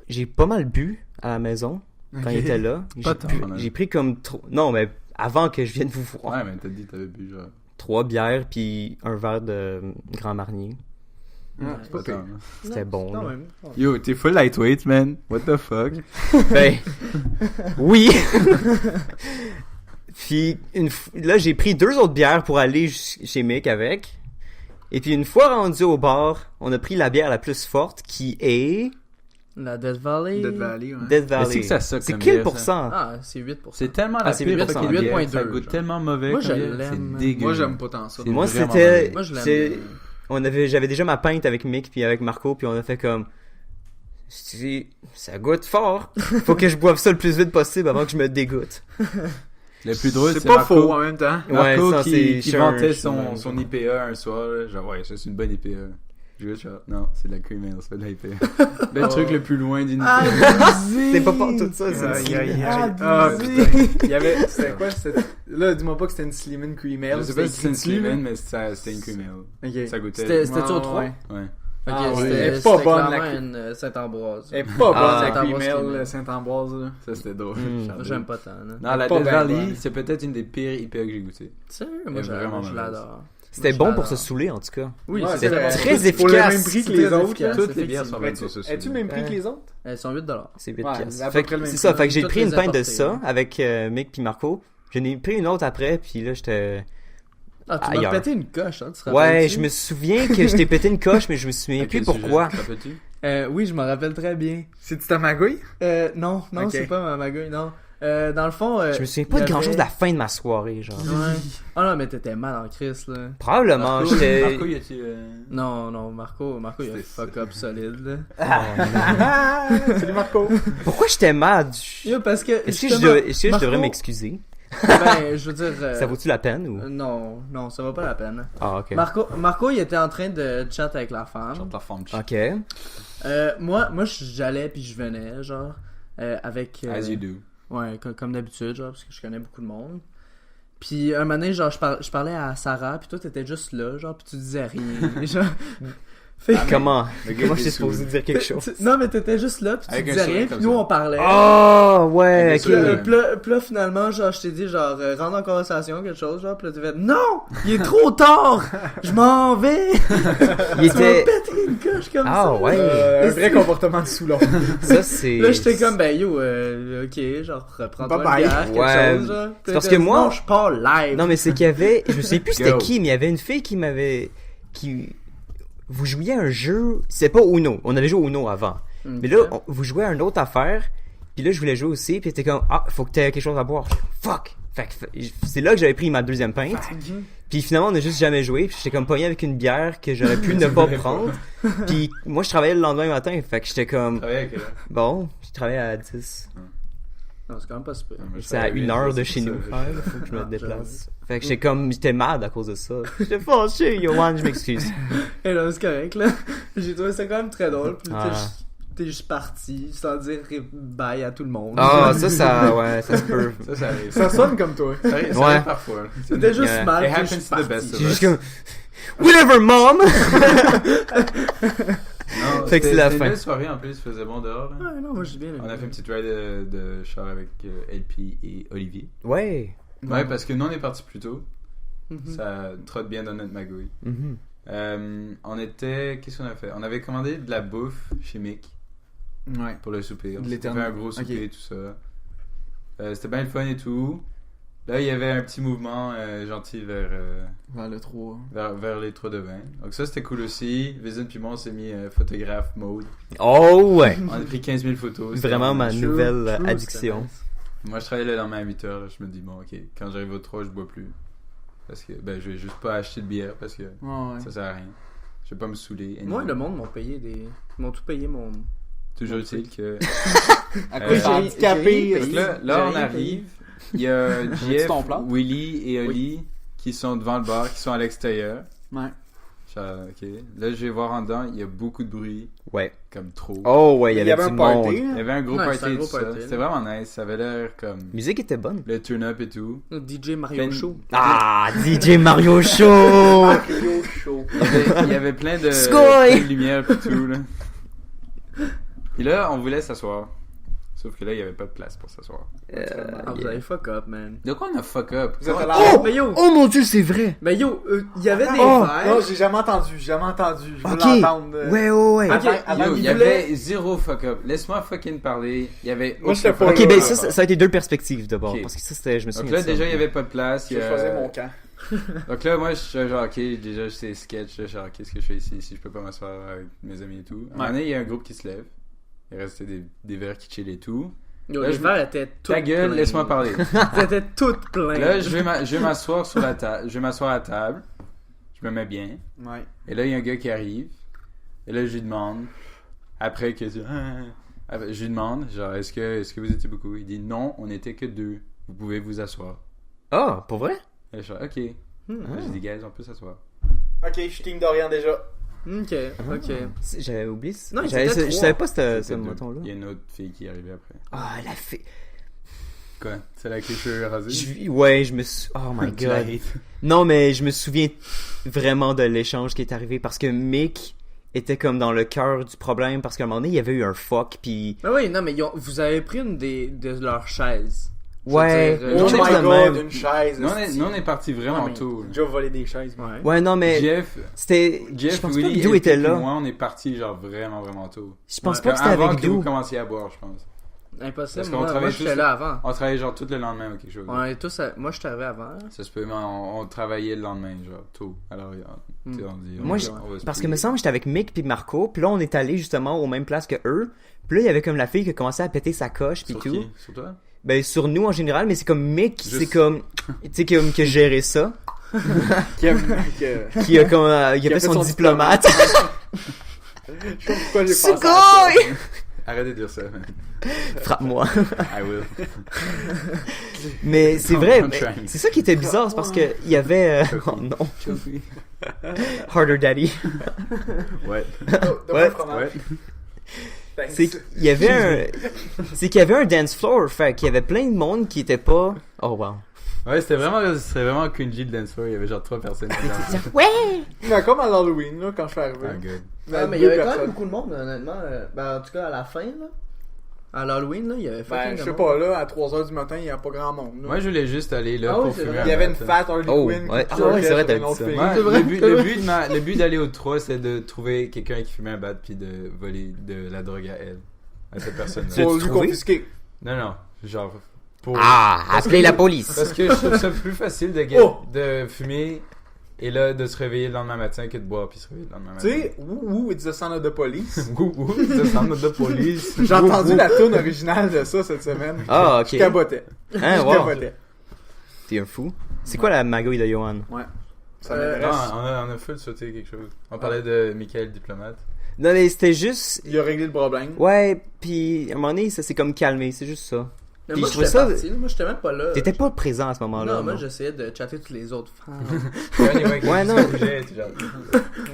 j'ai pas mal bu à la maison quand il était là. Pas tant, quand même. J'ai pris comme non, mais avant que je vienne vous voir, Ouais, mais t'as dit que t'avais bu, genre. 3 bières puis un verre de Grand Marnier. Ah, C'est pas tant. hein. C'était bon, Non, là. même. Yo, t'es full lightweight, man. What the fuck? Ben, oui. Puis là, j'ai pris 2 autres bières pour aller chez Mick avec. Et puis une fois rendu au bar, on a pris la bière la plus forte qui est La Death Valley. Death Valley, ouais. Death Valley. c'est que ça suck C'est comme quel bière, pourcent? Ah, c'est 8%. C'est tellement Ah, la c'est pire 8%, pourcent c'est de bière, 8.2, ça goûte genre. tellement mauvais Moi, comme je bière, l'aime. c'est dégueu. Moi, j'aime pas tant ça. C'est Moi, vraiment c'était mauvais. Moi, je l'aime. j'avais déjà ma pinte avec Mick puis avec Marco puis on a fait comme ça goûte fort. Faut que je boive ça le plus vite possible avant que je me dégoûte. Le plus drôle, C'est c'est pas Marco. faux en même temps. Marco Ouais, ça, qui c'est vantait chiant, son, chiant. son IPA un soir, là, genre ouais, ça c'est une bonne IPA. Je dis, non, c'est de la cream ale, c'est pas de la IPA. Le truc le plus loin d'une IPA. C'est pas tout ça, c'est Aïe, aïe, aïe. Ah, Ah, dis- putain. Il y avait. C'était quoi? Là, dis-moi pas que c'était une Slimming Cream Ale. Je sais pas si c'est une écrit dessus, Slimming, mais c'était une cream ale. là. Ok. Ça goûtait. C'était-tu au 3? Ouais. Ouais. Ok, Ah, ouais. c'était Elle est pas c'était bonne, clairement la- une Saint-Ambroise. Elle est pas bonne, Ah. la Cream Saint-Ambroise, Ale Saint-Ambroise, là. Ça c'était drôle. Mm. Moi, j'aime pas tant. Là. Non, la Pas Death bien Valley, bonne. c'est peut-être une des pires IPA que j'ai goûté. Sérieux? Elle Moi, est vraiment je mauvaise. l'adore. C'était Moi, bon je pour se l'adore. saouler en tout cas. Oui, Ouais, c'est très vrai. efficace. Pour le même efficace. prix que C'est les très autres. efficace. là. Toutes les bières sont Es-tu 20%. es-tu le même prix que les autres? Elles sont 8$. C'est 8 Ouais, piastres. à peu Fait près le que même c'est ça, prix. fait que j'ai Toutes pris les une pinte de importées, ça ouais. avec Mick puis Marco. J'en ai pris une autre après puis là j'étais Ah, tu m'as Ailleurs. pété une coche, hein, tu te ouais, rappelles-tu? je me souviens que je t'ai pété une coche mais je me souviens plus pourquoi. Ça peut-tu? Oui, je m'en rappelle très bien. C'est-tu ta magouille? Non, Ok. c'est pas ma magouille, non. Dans le fond... Je me souviens pas de grand chose de la fin de ma soirée genre. Ouais. Oh non, mais t'étais mal en crise, là. Probablement Marco, j'étais Marco, y a-tu. Non, Marco, il a C'était- fuck up solide, là. Ah! Salut Marco! Pourquoi j'étais mad? Yo, parce que... Est-ce que justement, est-ce que je Marco- devrais m'excuser? Ben, je veux dire... Ça vaut-tu la peine ou Non, ça vaut pas la peine. Ah OK. Marco, il était en train de chat avec la femme. Chante la forme. OK. Moi, j'allais puis je venais, genre, avec... As you do. Ouais, comme d'habitude, genre, parce que je connais beaucoup de monde. Puis un moment donné, genre, je parlais à Sarah, puis toi, t'étais juste là, genre, puis tu disais rien. genre. Fait que- Comment Le gars Comment était je suis supposé saoul. dire quelque chose? Non, mais t'étais juste là, pis tu Avec un disais sourire rien, comme pis nous ça. on parlait. Oh, ouais, Avec ok. un sourire. Puis là, finalement, genre, je t'ai dit, genre, rentre en conversation, quelque chose, genre, pis là, tu fait, non! Il est trop tard! Je m'en vais! Il Tu m'as était... pété une coche comme Ah, ça! ouais. Un vrai comportement de Soulon. Ça, c'est... Là, j'étais comme, ben yo, ok, genre, reprends-toi Bye une bye. bière, quelque Ouais. chose, genre. C'est parce que moi- Non, je pars live! Non, mais c'est qu'il y avait... Je sais plus c'était Go. qui, mais il y avait une fille qui m'avait... Vous jouiez à un jeu... C'est pas Uno. On avait joué au Uno avant. Ok. Mais là, vous jouez à une autre affaire. Puis là, je voulais jouer aussi. Puis c'était comme... Ah, faut que t'aies quelque chose à boire. Fuck! Fait que c'est là que j'avais pris ma deuxième pinte. Puis finalement, on a juste jamais joué. Puis j'étais comme pogné avec une bière que j'aurais pu ne pas prendre. Puis moi, je travaillais le lendemain matin. Fait que j'étais comme... Travailler avec elle. Bon, je travaillais à 10. Non, c'est quand même pas super. C'est à 1 heure de chez nous, frère. Faut que je me déplace. Fait que j'étais mad à cause de ça. J'étais fâché, Yoann, je m'excuse. Et là, c'est correct, là. J'ai trouvé ça quand même très drôle. Puis Ah. t'es juste parti, sans dire bye à tout le monde. Ah, ça, ouais, ça se peut. Ça arrive. Ça sonne comme toi. Ça arrive, ça Ouais. arrive parfois. C'était juste Yeah. mal. It puis happens je suis to the parti. best of J'ai us. juste comme... Whatever, mom! Non, Fait que c'est la c'était une fin. belle soirée en plus, il faisait bon dehors. Là. Ouais, non, moi j'ai bien aimé. On a fait une petite ride de char avec LP et Olivier. Ouais. Ouais, parce que nous on est parti plus tôt. Mhm. Ça trotte bien dans notre magouille. Mhm. On était. Qu'est-ce qu'on a fait? On avait commandé de la bouffe chez Mick Ouais. pour le souper. On De s'était fait l'éternel. un gros souper, Ok. tout ça. C'était bien le fun et tout. Là, il y avait un petit mouvement gentil vers Vers le 3. vers les 3 de vin. Donc ça, c'était cool aussi. Vision puis moi, on s'est mis photographe mode. Oh, ouais. On a pris 15 000 photos. C'était Vraiment ma chaud. nouvelle True, addiction. Moi, je travaillais le lendemain à 8h. Là, je me dis, bon, ok, quand j'arrive au 3, je bois plus. Parce que, ben, je vais juste pas acheter de bière parce que Ouais. ça sert à rien. Je vais pas me saouler. Moi, le monde m'ont payé des. Ils m'ont tout payé mon. Toujours utile que. À cause cause j'ai- handicapé. Parce que là, J'ai on rien arrive. Il y a Jeff, ton plan? Willy et Oli qui sont devant le bar, qui sont à l'extérieur. Ouais. Genre, ok. Là, je vais voir en dedans. Il y a beaucoup de bruit. Ouais. Comme trop. Oh, ouais, il y avait un du party. monde. Il y avait un gros Ouais, party c'était un et gros tout ça. party, C'était là. vraiment nice. Ça avait l'air comme La musique était bonne. le turn-up et tout. DJ Mario Plein- Show. Ah, DJ Mario Show! Mario Show. Il y avait plein de, Scoy! plein de lumière et tout, là. Et là, on voulait s'asseoir. Sauf que là, il n'y avait pas de place pour s'asseoir. Ah, vous avez fuck up, man. De quoi on a fuck up? Vous êtes à Oh! la... Mais yo! Oh mon dieu, c'est vrai! Mais yo, il y avait des Oh! verres. Non, j'ai jamais entendu. Je veux Ok! l'entendre. Ouais, ouais, ouais. Ok, Avant Yo, qu'il il y voulait- avait zéro fuck up. Laisse-moi fucking parler. Il y avait Moi, aucun j'étais pas fuck Ok, up. ben ça a été deux perspectives d'abord. Ok. Parce que ça, c'était. Je me Donc souviens là, de ça. déjà, il n'y avait pas de place. J'ai choisi mon camp. Donc là, moi, je suis genre, ok, déjà, c'est sketch. Là, je suis genre, qu'est-ce que je fais ici si je peux pas m'asseoir avec mes amis et tout. À un moment donné, il y a un groupe qui se lève. Il restait des verres qui chill et tout. Yo, Là, les je- verres étaient tout Ta gueule, pleins. laisse-moi parler. Ils étaient tout pleins. Là, je vais m'asseoir sur la table. Je vais m'asseoir à la table. Je me mets bien. Ouais. Et là, il y a un gars qui arrive. Et là, je lui demande. Après que je lui demande, genre, est-ce que vous étiez beaucoup? Il dit non, on était que 2. Vous pouvez vous asseoir. Ah, pour vrai? Et je suis genre, ok. J'ai dit, guys, on peut s'asseoir. Ok, je suis Team Dorian déjà. Ok, ok. J'avais oublié ça. Non, ils J'avais- étaient je trois. savais pas ce C'était 2. mouton-là. Il y a une autre fille qui est arrivée après. Ah, la fille. Quoi? Celle avec les cheveux rasés? Ouais, je me suis. Oh my Tu la god. hates. Non, mais je me souviens vraiment de l'échange qui est arrivé parce que Mick était comme dans le cœur du problème parce qu'à un moment donné, il y avait eu un fuck puis. Mais oui, non, mais vous avez pris une de leurs chaises. Je veux Ouais. dire, Quelque Oh chose my de god, même. une chaise. Nous, on est parti vraiment Ouais, mais tôt. là. Joe a volé des chaises. Ouais. Ouais, non, mais Jeff, c'était. Je Jeff, pense pas Willy que Doux et était puis là. moi, on est parti genre vraiment tôt. Je pense Ouais. pas que c'était Avant avec que vous Doux. commenciez à boire, je pense. Impossible. Parce qu'on Moi, travaille j'étais tous- là avant. On travaillait genre tout le lendemain ou quelque chose. Ouais, tous, moi, je suis arrivé avant. Ça se peut, mais on travaillait le lendemain, genre tôt. Alors, tu sais, on dit. Moi, on va se parce que plier. me semble j'étais avec Mick puis Marco, puis là on est allé justement aux mêmes places que eux. Puis là il y avait comme la fille qui a commencé à péter sa coche puis Sur tout. qui? Sur toi? Ben sur nous en général, mais c'est comme Mick, Juste- c'est comme tu sais qui a géré ça, Qui a... qui a comme il a fait son diplomate. Je sais pas pourquoi j'ai pensé à ça. Sugoi! Arrête de dire ça, man. Frappe-moi. I will. Mais c'est I'm vrai, trying. c'est ça qui était bizarre, c'est parce que il y avait oh non, Choke me. Harder Daddy. Ouais. De Ouais. bon fromage. Thanks. C'est qu'il y avait un dance floor, fait qu'il y avait plein de monde qui était pas. Oh wow. Ouais, c'était vraiment cringy le dance floor. Il y avait genre 3 personnes qui dansaient. Mais comme à l'Halloween, là, quand je suis arrivé. Ah, good. Mais il y avait quand même beaucoup de monde, honnêtement. En tout cas, à la fin, là. À l'Halloween, là, il y avait fucking Je de sais monde. pas, là, à 3h du matin, il y a pas grand monde. Là. Moi, je voulais juste aller là Ah pour oui, c'est fumer. vrai. Il y avait une matin. fat Harley Oh, Quinn. ouais. qui Ah twerkait ouais, c'est vrai, sur t'as une dit autre ça. fille. Ouais, C'est vrai, c'est vrai. le but d'aller au 3, c'est de trouver quelqu'un qui fumait un bat puis de voler de la drogue à elle. À cette personne-là. Tu l'as Pour lui trouvé? confisquer. Non, genre pour... Ah, appelez la police. Parce que je trouve ça plus facile de fumer et là de se réveiller le lendemain matin que de boire puis se réveiller le lendemain matin. Tu sais, woo, it's the sound of the police. Wouhou, ça semble de police. J'ai entendu la tune originale de ça cette semaine. Ah, ok. Je cabotais. Hein, Je wow. cabotais. T'es un fou. C'est quoi la magouille de Johan? Ouais. Ça Euh, Non, m'intéresse. on a full sauté quelque chose. On parlait de Michael Diplomate. Non, mais c'était juste... Il a réglé le problème. Ouais, puis à un moment donné, ça s'est comme calmé, c'est juste ça. Mais Puis moi, je trouvais j'étais ça- parti, là. Moi, j'étais même pas là. T'étais pas présent à ce moment-là. Non, moi, non? j'essayais de chatter toutes les autres femmes. Ouais, non.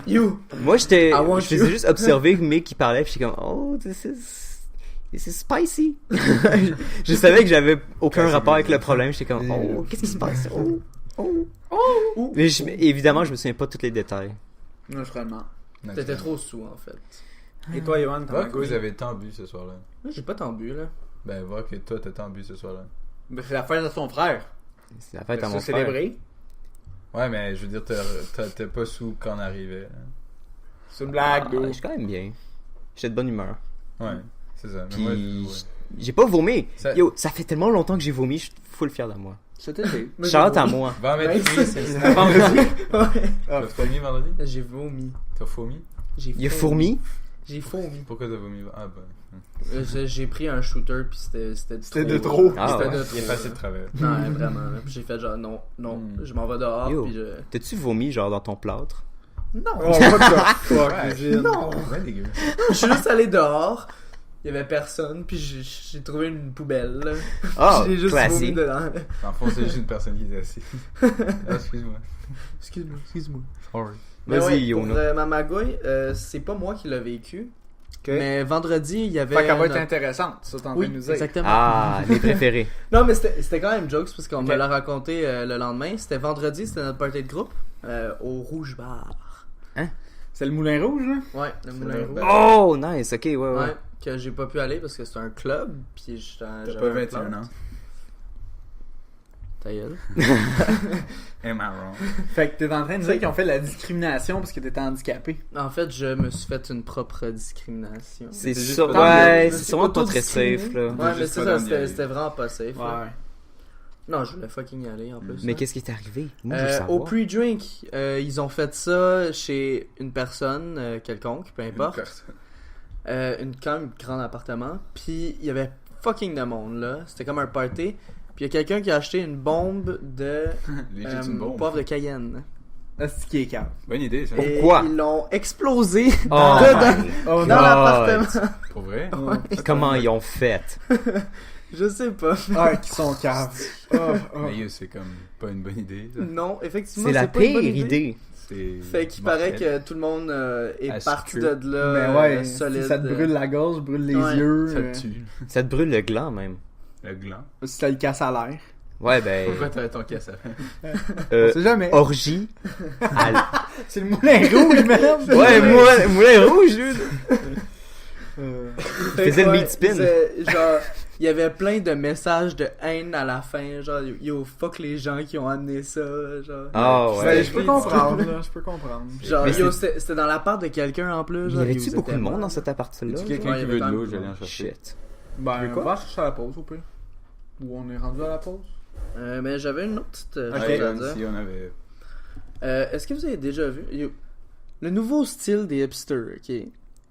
You! Moi, I want je faisais you. juste observer Mick qui parlait, puis j'étais comme, oh, this is spicy. Je savais que j'avais aucun rapport avec le problème, j'étais comme, oh, qu'est-ce qui se passe? Oh. Mais évidemment, je me souviens pas de tous les détails. Naturellement. T'étais trop sous, en fait. Et toi, Yohan, Voir que vous avez tant bu ce soir-là. Moi, j'ai pas tant bu, là. Ben, voir que toi, t'as tant bu ce soir-là. C'est la fête de ton frère. C'est la fête à C'est mon frère. célébré. Ouais, mais je veux dire, t'es pas sous quand on arrivait. C'est une blague, Ah, dude. je suis quand même bien. J'étais de bonne humeur. Ouais, c'est ça. Mais Puis, moi, ouais. j'ai pas vomi. Ça- Yo, ça fait tellement longtemps que j'ai vomi, je suis full fier de moi. C'était fait. Moi, Shout j'ai à vomi. moi. Vendredi, Ouais. c'est Vendredi. Ouais. T'as vomi vendredi? J'ai vomi. T'as fourmi? Il y a fourmi. J'ai fourmi. Pourquoi t'as vomi? Ah, ben. J'ai pris un shooter, puis C'était de trop. Ah, C'était ouais. de Il est trop. passé de travers. Non, vraiment. là. Puis j'ai fait genre, non, je m'en vais dehors, Yo. puis je... T'as-tu vomi, genre, dans ton plâtre? Non! Oh, what the fuck, Ouais. Eugene. Non! Ouais, dégueu. Je suis juste allé dehors, il y avait personne, puis j'ai trouvé une poubelle, là. Ah, J'ai juste vomi classique. dedans. En fond, c'est juste une personne qui est assise. Ah, excuse-moi. Excuse-moi. Sorry. Mais Vas-y, ouais, pour Yono. ma magouille, c'est pas moi qui l'a vécu. Ok. Mais vendredi, il y avait... Fait qu'elle va être notre- intéressante, ça t'en train Oui, de nous dire. exactement. Ah, les préférés. Non, mais c'était quand même jokes parce qu'on Ok. me l'a raconté le lendemain. C'était vendredi, c'était notre party de groupe au Rouge Bar. C'est le Moulin Rouge, là? Ouais, le Moulin le Rouge. Oh, nice, ok, ouais, ouais. Ouais, que j'ai pas pu aller parce que c'était un club. Puis T'as j'avais pas un 21 plan. ans. Ta gueule. Am I wrong? Fait que t'es en train de dire qu'ils ont fait la discrimination parce que t'étais handicapé. En fait, je me suis fait une propre discrimination. C'est C'était juste sûr, pas ouais, Je me c'est suis sûrement pas très auto-discriminé. safe, là. Ouais, mais juste c'est pas ça, dans d'y c'était aller. c'était vraiment pas safe. là. Ouais. Non, je voulais fucking y aller en plus. Mais là. qu'est-ce qui est arrivé? Moi, je veux Au savoir. pre-drink, ils ont fait ça chez une personne quelconque, peu importe. Quand même grand appartement. Puis il y avait fucking de monde là. C'était comme un party. Puis il y a quelqu'un qui a acheté une bombe de Legit une bombe. poivre de Cayenne. C'est qui est calme. Bonne idée, ça. Et Pourquoi? ils l'ont explosé Oh, dedans, my Oh God. dans l'appartement. Pour vrai? Comment ils ont fait? Je sais pas. Ah, qui sont caves. Oh, oh. Mais yo, c'est comme pas une bonne idée. ça. Non, effectivement, C'est la pas une pire bonne idée. C'est Fait qu'il mortel. paraît que tout le monde est À parti sucre. de là Mais ouais, solide. si ça te brûle la gorge, brûle les Ouais. yeux. Ça te tue. Ça te brûle le gland, même. Le gland. Si ça le casse à l'air. Ouais, ben... Pourquoi t'avais ton casse à On sait jamais. Orgie. C'est le Moulin Rouge, merde. Ouais, moulin rouge, dude. Fait faisait que, le ouais, meat spin. Genre, il y avait plein de messages de haine à la fin. Genre, yo, fuck les gens qui ont amené ça. Genre, Ah, Ben, ouais. je peux comprendre, là. Je peux comprendre. genre Mais yo, c'était dans l'appart de quelqu'un en plus. Il y Genre, avait-tu yo, beaucoup de c'était monde mort. dans cet appart-là? Y'a-tu genre? quelqu'un Ouais, qui il y veut de avait l'eau? quand J'allais même en chercher. Shit. Ben, Tu veux quoi? on va chercher à la pause, au pire. Ou on est rendu à la pause? Mais j'avais une autre petite Ok, chose à Comme dire. si on avait... Est-ce que vous avez déjà vu yo, le nouveau style des hipsters, ok?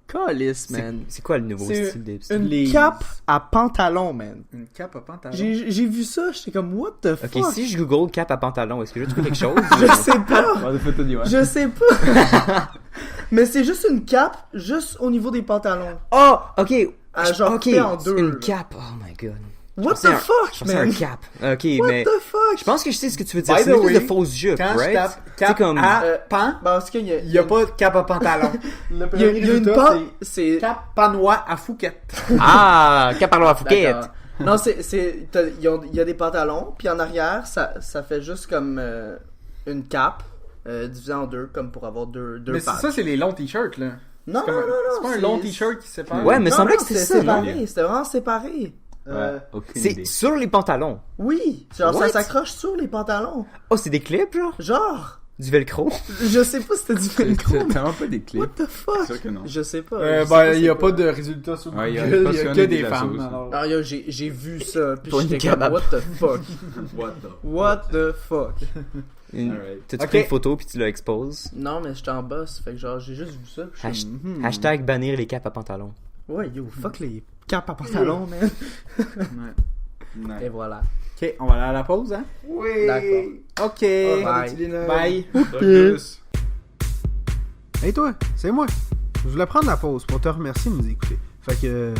Calice, man. C'est quoi le nouveau C'est style des... Une Les- cape à pantalon, man. Une cape à pantalon. J'ai vu ça, j'étais comme, what the fuck? Ok, si je google cap à pantalon, est-ce que je trouve quelque chose? Je sais pas. On a fait tout Je sais pas. Mais c'est juste une cape, juste au niveau des pantalons. Oh, ok. Ah, genre ok, coupé en deux, une là. cape. Oh my god. What pensais the à- fuck, Je pensais à un man? cap. Ok, What mais... the fuck? Je pense que je sais ce que tu veux dire. By C'est the une espèce de way, fausse jupe, Quand je right? tape cap comme- à pan, Parce qu'il y a, il n'y a pas de cap à pantalon. il y a une résultat, pan, c'est... Cap panois à Fouquet. Ah, cap à la Fouquet. D'accord. Non, il y a des pantalons, puis en arrière, ça fait juste comme une cape divisée en deux, comme pour avoir deux Mais patchs. ça, c'est les longs t-shirts, là. Non, C'est non, comme- non, C'est pas un long t-shirt qui sépare. Ouais, mais Non, semblait non, que c'était c'était ça, non? séparé, c'était vraiment séparé. Ouais, aucune C'est idée. sur les pantalons. Oui, genre What? ça s'accroche sur les pantalons. Oh, c'est des clips, genre? Genre, Du velcro? je sais pas si c'était du velcro. C'est tellement pas des clips. What the fuck? C'est sûr que non. Je sais pas. Ben, il y a pas de résultats sur Ouais, Google, il y a il pas y a sur que une des de la femmes. sauce. alors. Alors, j'ai vu ça, puis Toi, j'étais une comme, kebab. what the fuck? What the... What the fuck? Alright. T'as-tu Ok. pris une photo puis tu la exposes? Non, mais j'étais en boss, fait que genre, j'ai juste vu ça, puis je suis Hashtag bannir les capes à pantalon. ouais, yo, fuck les capes à pantalon, man. Nice. Et voilà. Ok, on va aller à la pause, hein? Oui! D'accord. Ok. Bye. Bye. Plus. Hey toi, c'est moi. Je voulais prendre la pause pour te remercier de nous écouter. Fait que,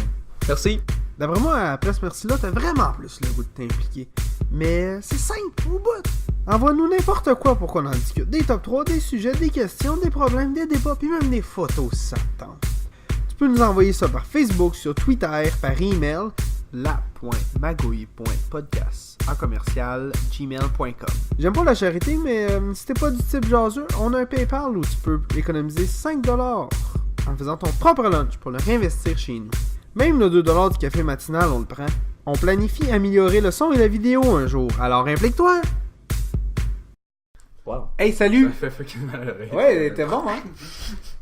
Merci. d'après moi, après ce merci-là, t'as vraiment plus le goût de t'impliquer. Mais c'est simple, au bout. Envoie-nous n'importe quoi pour qu'on en discute. Des top 3, des sujets, des questions, des problèmes, des débats, puis même des photos si ça te tente. Tu peux nous envoyer ça par Facebook, sur Twitter, par email, la.magouille.podcast@gmail.com. J'aime pas la charité, mais si t'es pas du type jaseux, on a un PayPal où tu peux économiser 5$ en faisant ton propre lunch pour le réinvestir chez nous. Même le 2$ du café matinal, on le prend. On planifie améliorer le son et la vidéo un jour, alors implique-toi! Wow. Hey, salut! Ça fait fucking mal à l'oreille. Ouais, t'es bon, hein?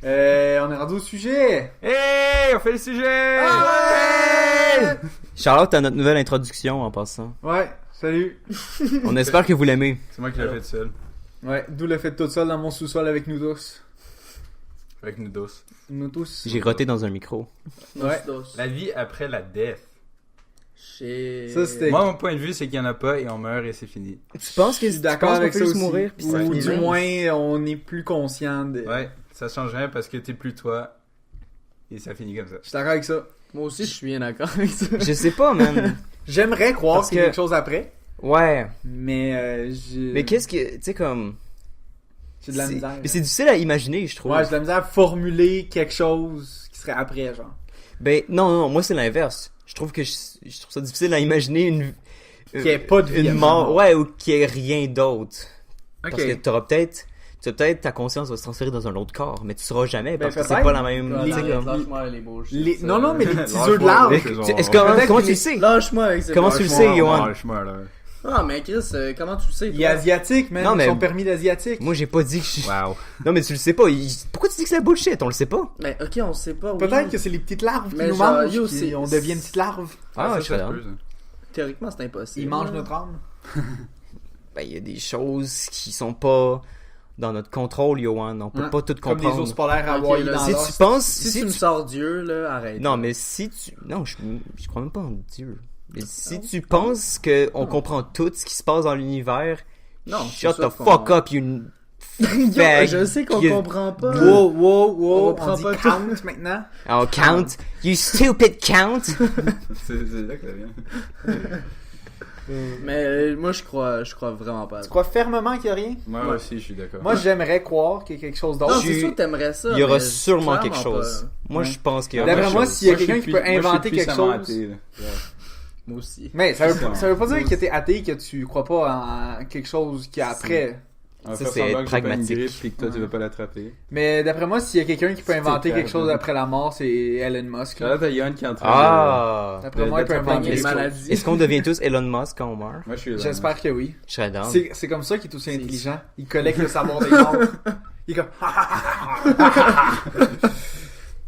On est rendu au sujet! Hey, on fait le sujet! Charlotte à notre nouvelle introduction en passant. Ouais, salut! On espère que vous l'aimez. C'est moi qui l'ai fait seul. Ouais, d'où le fait tout seul dans mon sous-sol avec nous tous. Avec nous tous. Nous tous. J'ai roté dans un micro. Ouais. La vie après la death. Ça, c'était... Moi, mon point de vue, c'est qu'il y en a pas et on meurt et c'est fini. Tu penses que Je suis d'accord avec ça aussi. mourir puis ça Ou finit du bien? moins, on est plus conscient de... Ouais, ça change rien parce que t'es plus toi et ça finit comme ça. Je suis d'accord avec ça. Moi aussi, je suis bien d'accord avec ça. Je sais pas, man. J'aimerais croire Parce qu'il y a que- quelque chose après, Ouais. mais Mais qu'est-ce que... Tu sais, comme... j'ai de la c'est- misère. Mais c'est difficile à imaginer, je trouve. Ouais, j'ai de la misère à formuler quelque chose qui serait après, genre. Ben, non, moi c'est l'inverse. Je trouve que je trouve ça difficile à imaginer Qu'il y ait pas de vie une après mort. la mort. Ouais, ou qu'il y ait rien d'autre. Ok. Parce que tu vas peut-être ta conscience va se transférer dans un autre corps, mais tu sauras jamais Ben, parce que c'est peut-être. pas la même. Les- tu sais, comme- Lâche-moi les bullshit. Non, non, mais les petits Lâche-moi, œufs de l'arbre. ouais. Est-ce que- Peut-être comment que tu les- le sais? Lâche-moi avec ces Comment tu le bullshit. sais, Johan? Lâche-moi, là. Ah, mais Chris, comment tu le sais, Il toi? est asiatique, man. Non, mais- Ils sont permis d'asiatique. Moi j'ai pas dit que je... Wow. Non mais tu le sais pas. Pourquoi tu dis que c'est la bullshit? On le sait pas. Mais ok, on sait pas. Peut-être oui. que c'est les petites larves qui Mais nous genre, mangent, yo, puis c'est- on devient une petite larve. Ah, ça, je serais ça se down. peut, ça. Théoriquement, c'est impossible. Ils mangent notre âme. Ben il y a des choses qui sont pas dans notre contrôle, Johan. On peut Hein? pas tout Comme des comprendre. ours polaires à Ok, Hawaii là, dans Si l'os. tu penses... Si si tu me tu- sors Dieu, là, arrête. Non, mais si tu... Non, je crois même pas en Dieu. Mais si tu penses qu'on comprend tout ce qui se passe dans l'univers, Non, shut c'est ça the qu'on- fuck up, you... Yo, fag. je sais qu'on You- comprend pas. Wow, wow, On wow. reprend On dit pas count maintenant. Oh, count. You stupid count. C'est là que ça vient. Mais moi, je crois vraiment pas. Tu crois fermement qu'il y a rien? Moi aussi, je suis d'accord. Moi, j'aimerais croire qu'il y a quelque chose Non, d'autre. c'est sûr que t'aimerais ça. Il y aura mais sûrement clairement quelque chose. pas. Moi, Ouais. je pense qu'il y a D'après quelque moi, chose. s'il y a quelqu'un qui peut inventer quelque chose... Athée, là. Moi aussi. Mais ça C'est veut pas dire que t'es athée, que tu crois pas en quelque chose qui a après. On va Ça, faire c'est semblant être que j'ai pas une pragmatique. grippe et que toi, tu veux pas l'attraper. Mais d'après moi, s'il y a quelqu'un qui peut C'est inventer clair, quelque chose ouais. après la mort, c'est Elon Musk. là. Là, t'as Yann qui est en train Ah! D'après moi, il peut d'attraper inventer une quelque les chose. maladies. Est-ce qu'on devient tous Elon Musk quand on meurt? Moi, je suis là. J'espère que oui. Je serais down. C'est comme ça qu'il est aussi intelligent. Il collecte le savoir des morts. Il est comme...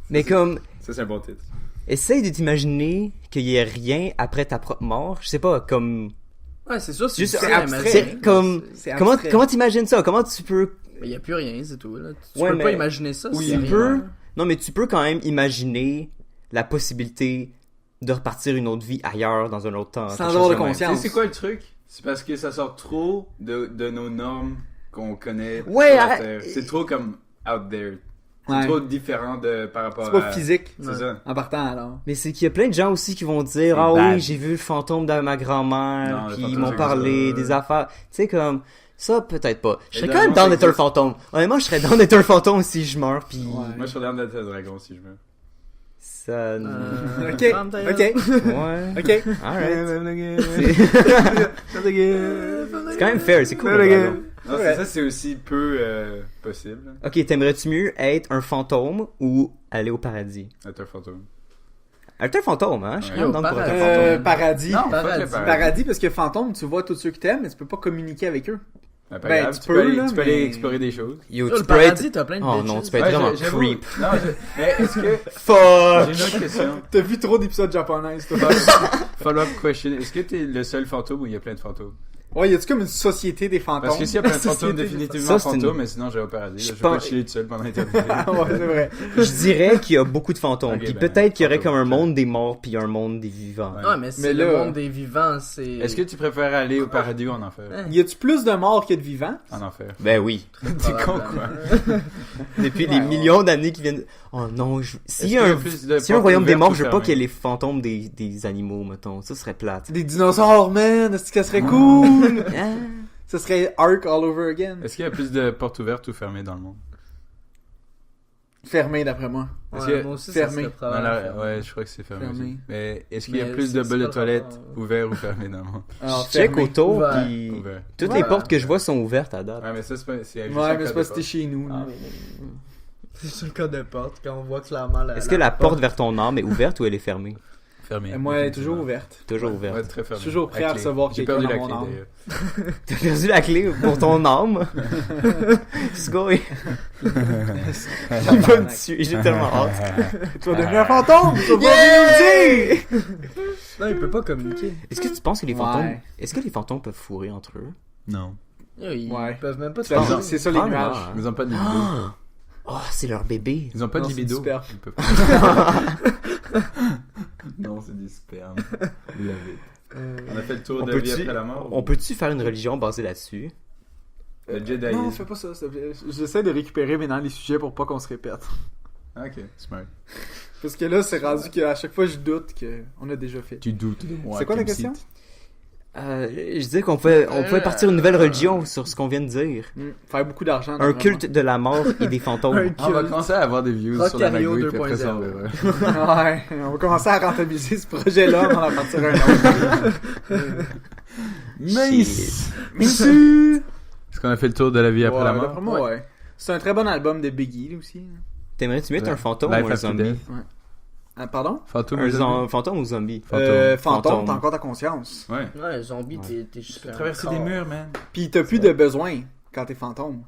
Mais comme, Ça, c'est un bon titre. essaye de t'imaginer qu'il y ait rien après ta propre mort. Je sais pas, comme... Ouais, c'est sûr, Juste, difficile à imaginer. c'est comme... C'est Comment abstrait. comment t'imagines ça? Comment tu peux... Mais y a plus rien, c'est tout. Là. Tu Ouais, peux mais- pas imaginer ça. Oui, c'est tu rien. peux. Non, mais tu peux quand même imaginer la possibilité de repartir une autre vie ailleurs, dans un autre temps. Sans quelque avoir chose de même. conscience. Tu sais, c'est quoi le truc? C'est parce que ça sort trop de nos normes qu'on connaît Ouais, sur la arrête. Terre. C'est trop comme out there. C'est Ouais. trop différent par rapport C'est pas à... physique. C'est ça. En partant, alors. Mais c'est qu'il y a plein de gens aussi qui vont dire C'est ah bad. oui, j'ai vu le fantôme de ma grand-mère, Non, le puis ils fantôme, m'ont ça parlé existe pas. des affaires. Tu sais, comme, ça, peut-être pas. Je serais Et quand même non, down ça d'être un existe. fantôme. Honnêtement, je serais down d'être un fantôme si je meurs, puis... Ouais. Moi, je suis l'air d'être un dragon si je veux. Ça... Ok, ferme ta gueule. ok, Ouais. ok. Alright. C'est quand même fair, c'est cool. par exemple. Non, c'est ça, c'est aussi peu possible. Ok, t'aimerais-tu mieux être un fantôme ou aller au paradis? Être un fantôme. Être un fantôme, hein? Je suis Ouais. quand même dans pour être un fantôme. Paradis. Non, Paradis. fuck le paradis. Paradis, parce que fantôme, tu vois tous ceux que t'aimes, mais tu peux pas communiquer avec eux. Ben, pas Ben, grave, tu tu peux, peux aller, là, tu peux aller mais- explorer des choses. Yo, Sur tu le peux paradis, être... t'as plein de Oh bitches. non, tu peux être vraiment j'avoue. creep. Non, mais est-ce que... Fuck! J'ai une autre question. T'as vu trop d'épisodes japonais, toi. Follow-up question. Est-ce que t'es le seul fantôme ou il y a plein de fantômes? Ouais, y a-tu comme une société des fantômes? Parce que s'il y a plein de fantômes, Société des définitivement Ça, c'est une- fantômes, mais sinon j'ai au paradis. Je Je vais pas pense- chiller tout seul pendant l'éternité. Ah ouais, c'est vrai. Je dirais qu'il y a beaucoup de fantômes. Ok, Puis ben, peut-être qu'il y aurait fantôme, comme un ok. monde des morts puis un monde des vivants. Ouais. Ouais, mais c'est Mais le là- monde des vivants, c'est... Est-ce que tu préfères aller au paradis ou en enfer? Hein? Y a-tu plus de morts que de vivants? En enfer. Ben oui. T'es con, quoi. Depuis les millions d'années qui viennent... Oh non, s'il y Est-ce a qu'il un... plus de S'il y a un portes royaume des ouvertes morts, ou je veux pas fermées? qu'il y ait les fantômes des animaux, mettons. Ça serait plate. Des dinosaures, man! Est-ce que ça serait cool? Ah. Ça serait Ark all over again. Est-ce qu'il y a plus de portes ouvertes ou fermées dans le monde? Fermé, d'après moi. Est-ce Ouais, que- moi aussi, fermé. ça serait Non, probablement fermé. ouais, je crois que c'est fermé. Fermé. aussi. Mais est-ce qu'il y a Mais plus de c'est bol de pas le toilette rapport. ouverts ou fermés dans le monde? Alors, Je check fermé. autour, Ouvert. puis... Ouvert. Toutes Ouais. les portes que je vois sont ouvertes à date. Ouais, mais ça, c'est pas. C'est juste Ouais, un mais cas c'est de pas si t'es porte. chez nous. là. C'est sur le code de porte, quand on voit clairement la... Est-ce que la porte vers ton âme est ouverte ou elle est fermée? Fermé. Moi, elle est toujours ouverte. Toujours Ouais, ouverte. très fermé. Je suis toujours prêt à La clé. recevoir J'ai quelqu'un perdu la dans clé mon âme. d'ailleurs. T'as perdu la clé pour ton âme? Let's go. Il va me tuer, j'ai tellement hâte. Tu vas devenir un fantôme! Tu vas pas nous le dire! Non, il peut pas communiquer. Est-ce que tu penses que les fantômes... Ouais. Est-ce que les fantômes peuvent fourrer entre eux? Non. Yo, ils Ouais. peuvent même pas te C'est parler. c'est ça les Ah, nuages. non. Ils ont pas de libido. Oh, c'est leur bébé. Ils ont pas de Non, c'est libido. du sperme. Ils peuvent pas. Non, c'est du sperme. Love it. On a fait le tour On de la vie peut-tu après la mort. on peut-tu faire une religion basée là-dessus? Le Jedi. Non, fais pas ça, s'il te plaît. J'essaie de récupérer maintenant les sujets pour pas qu'on se répète. Ok, smart. Parce que là, c'est rendu qu'à chaque fois, je doute qu'on a déjà fait. Tu doutes de moi. C'est quoi la Kim question? Seat. Je disais qu'on pouvait partir une nouvelle religion sur ce qu'on vient de dire. Faire beaucoup d'argent. Un culte de la mort et des fantômes. Un On va culte. commencer à avoir des views sur la Rocario magouille, puis après ça, on 2.0. verra. Ouais, on va commencer à rentabiliser ce projet-là, on va en partir un autre. Nice! Merci! Est-ce qu'on a fait le tour de la vie après la mort? D'après moi, ouais. C'est un très bon album de Biggie, là, aussi. T'aimerais-tu mettre un fantôme Life ou un After zombie? Death. Ah, pardon? Fantôme Un ou zombie? fantôme ou zombie? Fantôme, Fantôme. t'as encore ta conscience. Ouais. Ouais, zombie, t'es juste... Traverser des murs, man. Pis t'as plus de besoin quand t'es fantôme.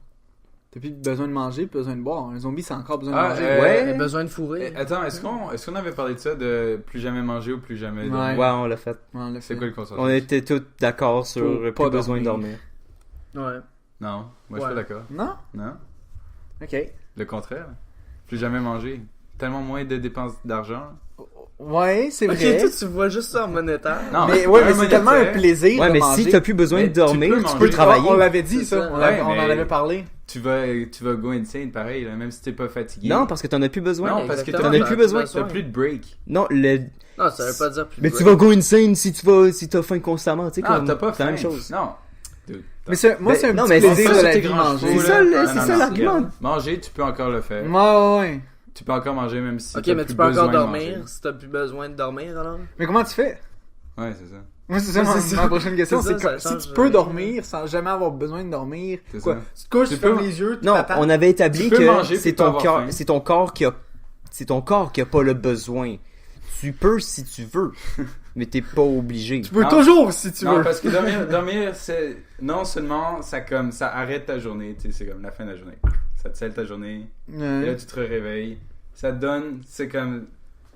T'as plus besoin de manger, plus besoin de boire. Un zombie, c'est encore besoin de Ah, manger. ouais. T'as besoin de fourrer. Attends, est-ce qu'on avait parlé de ça, de plus jamais manger ou plus jamais dormir? Ouais, on l'a fait. Ouais, on l'a C'est fait. quoi le consensus? On était tous d'accord sur Pour plus pas besoin de dormir. dormir. Ouais. Non, moi je suis Ouais. pas d'accord. Non? Non? Ok. Le contraire. Plus jamais manger. Tellement moins de dépenses d'argent. Ouais, c'est Ok, vrai. toi, tu vois juste ça en monétaire. Non, Mais ouais, mais c'est monétaire. tellement un plaisir Ouais, de mais manger. si t'as plus besoin Mais de tu dormir, peux tu manger. peux travailler. On l'avait dit, C'est ça. ça. On Ouais, en mais- avait parlé. Tu vas go insane pareil, là, même si t'es pas fatigué. Non, parce que t'en as plus besoin. Non, parce que Exactement, t'en as plus besoin. T'as plus de break. Non, Non, ça veut pas dire plus mais de tu break. vas go insane si t'as faim constamment, tu sais, Non, comme t'as pas c'est la même faim. chose. Non. Dude, Mais moi, Ben, c'est un non, petit mais c'est plaisir ça, de la tes vie grands manger. chevaux, C'est ça, là. c'est Non, ça non, l'argument. regarde. Manger, tu peux encore le faire. Ouais. Tu peux encore manger même si Ok, t'as mais plus tu peux encore besoin de dormir manger. si t'as plus besoin de dormir alors. Mais comment tu fais? Ouais, c'est ça. Moi, c'est ça, Ouais, ma, c'est ma ça. prochaine question. C'est C'est ça, que ça si change tu peux rien. dormir sans jamais avoir besoin de dormir, C'est quoi? ça. Tu te couches, Tu tu fermes peux- les yeux, tu Non, t'attends. on avait établi Tu peux que manger c'est puis pas ton avoir corps, faim. c'est ton corps qui a pas le besoin. Tu peux si tu veux, mais t'es pas obligé. Tu peux Non. toujours si tu Non, veux. parce que dormir, c'est non seulement ça arrête ta journée, tu sais, c'est comme la fin de la journée. Ça te scelle ta journée. Et là Ouais. tu te réveilles. Ça te donne, c'est comme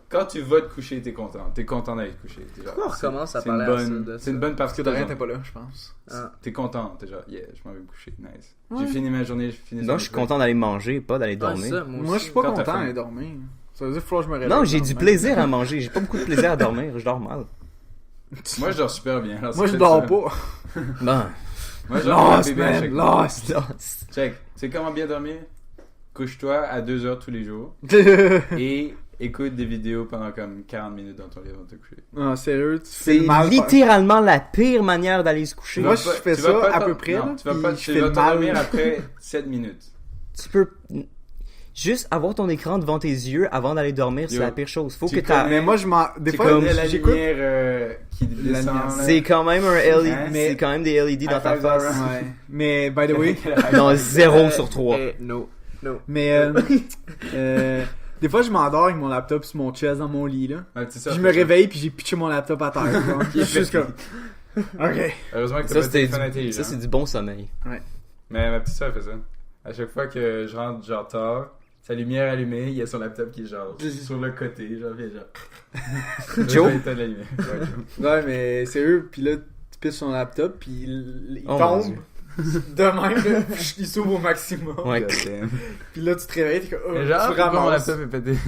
quand tu vas te coucher, t'es content. T'es content d'aller te coucher. T'es genre, Pourquoi on recommence à c'est une parler à ça, bonne, de ça? c'est une bonne Parce partie que de ta Dorian journée. t'es pas là, je pense. Ah. T'es content, t'es genre yeah, je m'en vais me coucher, nice. Ouais. J'ai fini ma journée, j'ai fini. Non, je suis content d'aller manger, pas d'aller Ouais, dormir. ça, Moi, je aussi. suis pas Quand t'as content faim. d'aller dormir. Ça veut dire qu'il faut que je me réveille. Non, j'ai le du lendemain. plaisir à manger. J'ai pas beaucoup de plaisir à dormir. Je dors mal. Moi je dors super bien. alors Moi, c'est je peut-être dors ça. pas. Bon. Moi je dors comme un Lost, bébé à man, chaque lost. Check. Tu sais comment bien dormir? Couche-toi à 2h tous les jours et écoute des vidéos pendant comme 40 minutes dans ton lit avant de te coucher. Non, sérieux, tu C'est fais mal. littéralement la pire manière d'aller se coucher. Moi, Tu je vas fais tu ça vas pas à t'en- peu près, non, là, tu vas puis pas je tu fais vas le mal. t'endormir après 7 minutes. Tu peux... juste avoir ton écran devant tes yeux avant d'aller dormir, c'est Yo, la pire chose. Faut tu que t'as... Mais moi, des C'est fois, comme la j'écoute. lumière qui descend. lumière. là. C'est quand même un LED, Hein? c'est quand même des LED dans ta High five, face. Zara. Ouais. Mais, by the way, Non, 0 sur 3. No. mais, des fois, je m'endors avec mon laptop sur mon chest dans mon lit, là. Ouais, c'est ça, Puis je c'est me ça. réveille, puis j'ai pitché mon laptop à terre. genre. Puis je suis juste comme. Ok. Heureusement que t'as Ça, pas de c'était téléphone intelligent. ça, c'est du bon sommeil. Mais ma petite soeur fait ça. À chaque fois que je rentre genre tard, sa lumière allumée, il y a son laptop qui est genre sur le côté, genre viens genre. Joe? Il éteint la lumière. Ouais, Joe. Ouais, mais sérieux, puis là, tu pisses son laptop, puis il Oh, mon tombe. Dieu. De même, là, il s'ouvre au maximum. Ouais. God damn. Puis là, tu te réveilles, t'es comme. Oh, Mais genre, tu pourquoi mon ramasses. laptop est pété.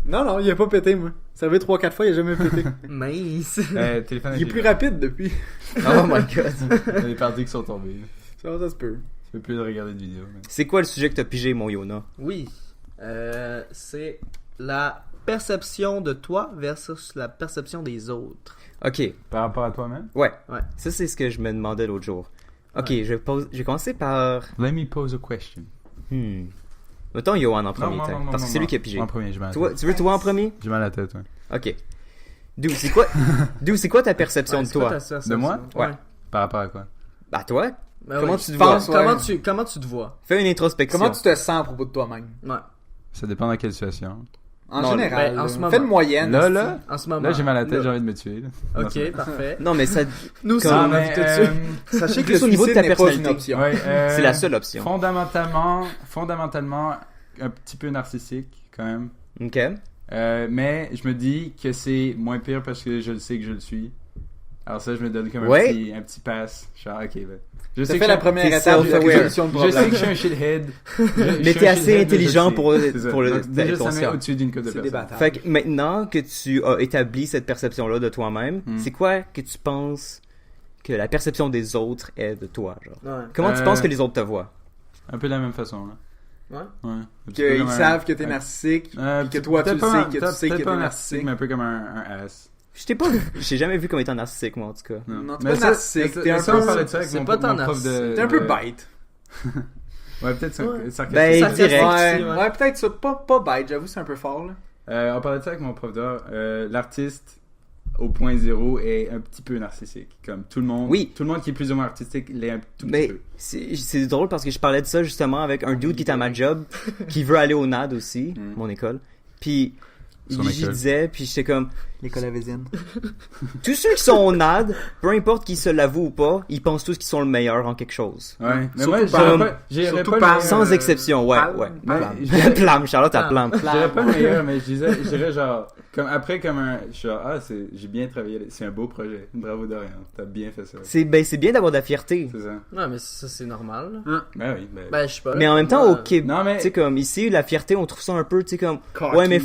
Non, il a pas pété, moi. Ça arrivé 3-4 fois, il a jamais pété. Mince. Téléphone Il est plus rapide depuis. Oh my god. Il y a des parties qui sont tombées. Ça se peut. Tu peux plus regarder de vidéos. Mais... C'est quoi le sujet que t'as pigé, mon Yona? Oui. C'est la perception de toi versus la perception des autres. Ok, Par rapport à toi-même? ouais. Ouais. Ça, c'est ce que je me demandais l'autre jour. Ok, je vais commencer par... Let me pose a question. Mettons Johan en premier, Non, temps, non, parce que c'est lui qui a pigé. En premier, j'ai mal à la Toi, tête. tu veux toi en premier? J'ai mal à la tête, ouais. Ok. D'où c'est quoi ta perception Ouais, de c'est quoi toi? ta perception? De moi? Ouais. Par rapport à quoi? Bah toi, Ben comment oui. tu te vois? pense, ouais. Comment tu te vois? Fais une introspection. Comment tu te sens à propos de toi-même? Ouais. Ça dépend dans quelle situation. En Non, général. ben, en là. ce moment. Fais une moyenne. Là, En ce moment. là j'ai mal à la tête, Là. j'ai envie de me tuer. Là. Non, Ok, c'est- parfait. Non, mais ça, Nous aussi, Comme- on a vu tout de suite. Sachez que Plus le au niveau de suicide ta n'est pas une personnalité. option. Ouais, c'est la seule option. Fondamentalement, un petit peu narcissique, quand même. Ok. Mais je me dis que c'est moins pire parce que je le sais que je le suis. Alors ça, je me donne comme Ouais. un petit pass. Genre, ok, ben. Je Ça sais fait que la je- première t'es étape de la self-aware. résolution de Je sais problème. que je suis un shithead. Mais t'es assez intelligent pour le- C'est ça. pour le- Donc, déjà, être ça met conscient. au-dessus d'une couple de C'est personnes. débattable. Fait que maintenant que tu as établi cette perception-là de toi-même, Hmm. c'est quoi que tu penses que la perception des autres est de toi, genre? Ouais. Comment tu penses que les autres te voient? Un peu de la même façon, là. Ouais. Ouais. Un petit peu Qu'ils comme un- savent que t'es un- narcissique, Euh, puis que toi tu le peut-être sais, pas- que tu peut-être- sais que peut-être t'es pas un narcissique. mais un peu comme un ass. J'ai jamais vu comme étant narcissique, moi, en tout cas. Non, t'es Mais pas ça, narcissique, mais t'es un ça, peu- on parlait de ça avec c'est mon, pas tant mon prof de... narcissique. T'es un peu de- bête. Ouais, peut-être Ouais. sarcastique. Ben, Sarcastique, direct. ouais. Ouais, peut-être ça. Pas bête, j'avoue, c'est un peu fort, là. On parlait de ça avec mon prof d'art. L'artiste au point zéro est un petit peu narcissique. Comme tout le monde. Oui. Tout le monde qui est plus ou moins artistique l'est un tout petit Mais peu. c'est drôle parce que je parlais de ça justement avec un dude qui est à ma job, qui veut aller au NAD aussi, Mm. mon école. Puis Son j'y école. disais, puis j'étais comme, L'école à Vézine. tous ceux qui sont au NAD, peu importe qu'ils se l'avouent ou pas, ils pensent tous qu'ils sont le meilleur en quelque chose. Ouais. Mais Surtout moi, par- j'irais surtout pas par- le- Sans exception, ouais, Plam, ouais. mais Plam. je dirais- Plam, Charlotte à Plam. Plam. Je dirais pas le meilleur, mais je dirais genre, comme après, comme un. Je suis genre, j'ai bien travaillé, c'est un beau projet. Bravo Dorian, t'as bien fait ça. C'est bien d'avoir de la fierté. C'est ça. Ouais, mais ça, c'est normal. là. Ben oui, ben. Ben, je sais pas. Mais en même temps, Moi, au Québec, Non, mais. tu sais, comme ici, la fierté, on trouve ça un peu, tu sais, comme, Cocky. ouais, mais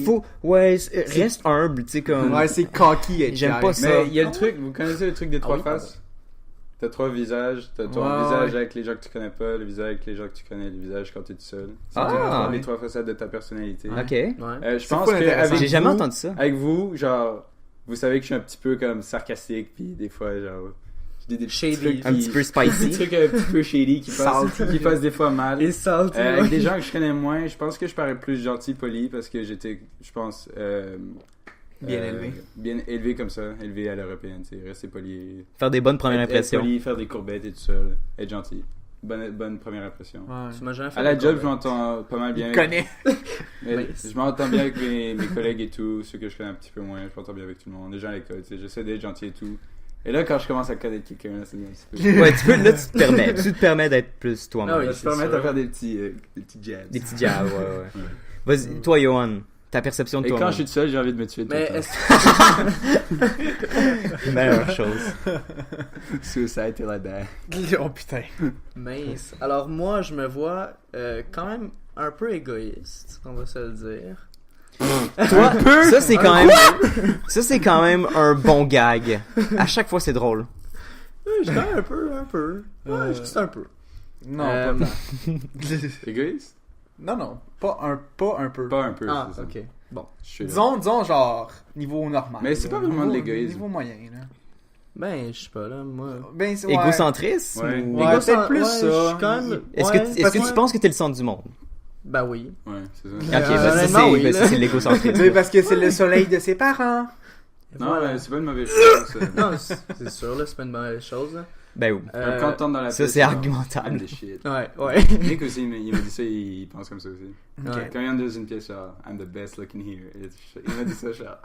reste humble, tu sais, comme, Ouais, c'est cocky être J'aime fier. pas ça. Mais il y a le truc, vous connaissez le truc des trois oui, faces? T'as trois visages, t'as ton Ouais, visage ouais. avec les gens que tu connais pas, le visage avec les gens que tu connais, le visage quand t'es tout seul. C'est Ah, les ouais. trois facettes de ta personnalité. ok. Ouais. Je C'est pense pas que intéressant. J'ai jamais entendu ça. avec vous, genre, vous savez que je suis un petit peu comme sarcastique, puis des fois, genre, je dis des petits Shady. trucs Un qui- petit peu des spicy. trucs un petit peu shady qui passent, Salty. qui passent des fois mal. Et salty. Avec des gens que je connais moins, je pense que je parais plus gentil, poli, parce que j'étais, je pense, Bien élevé. Bien élevé comme ça, élevé à l'européenne, tu sais, rester poli. Faire des bonnes premières Être impressions. poli, faire des courbettes et tout ça, être gentil. Bonne première impression. Ouais. Tu m'as jamais fait À la de job, je courbettes. m'entends pas mal bien. Il connaît. Mais Oui. je m'entends bien avec mes collègues et tout, ceux que je connais un petit peu moins, je m'entends bien avec tout le monde, les gens à l'école, tu sais, j'essaie d'être gentil et tout. Et là, quand je commence à connaître quelqu'un, là, c'est un petit peu... Ouais, là, tu te permets d'être plus toi-même. Ah oui, je c'est peux permettre sûr. de faire des petits jabs. Des petits jabs, ouais. Ouais. Vas-y, toi, Johan, ta perception de Et toi. quand je suis tout seul, j'ai envie de me tuer tout Mais le est-ce Meilleure chose. temps. Suicide till I die. Oh putain. mince. Alors moi, je me vois quand même un peu égoïste, on va se le dire. Toi, ça c'est quand même un bon gag. À chaque fois, c'est drôle. Je suis quand même un peu. Ouais, juste un peu. Non, Euh, pas tant. Égoïste? Non, pas un peu. Pas un peu, Ah, c'est ça. ok. Bon. Je suis là. Disons genre niveau normal. Mais c'est là. pas vraiment de Niveau- l'égoïsme. Niveau moyen là. Ben, je sais pas, là, moi... Ben c'est ouais. Égocentrisme Ouais. ou- Ouais, peut-être plus ouais, ça. je suis quand même... Est-ce ouais, que parce tu penses que t'es le centre du monde? Ben oui. Ouais, c'est ça. Ok, bah, ça, honnêtement, oui, là. c'est l'égocentrisme. Mais parce que c'est le soleil de ses parents. Non, Voilà. mais c'est pas une mauvaise chose. Ça. Non, c'est sûr, là, c'est pas une bonne chose. Là. Ben oui. Quand on tombe dans la Ça, piste, c'est genre, argumentable. I'm the shit. Ouais. Nick aussi, il m'a dit ça, il pense comme ça aussi. Ouais. Quand il entre dans une pièce, genre, I'm the best looking here. Il m'a dit ça, genre,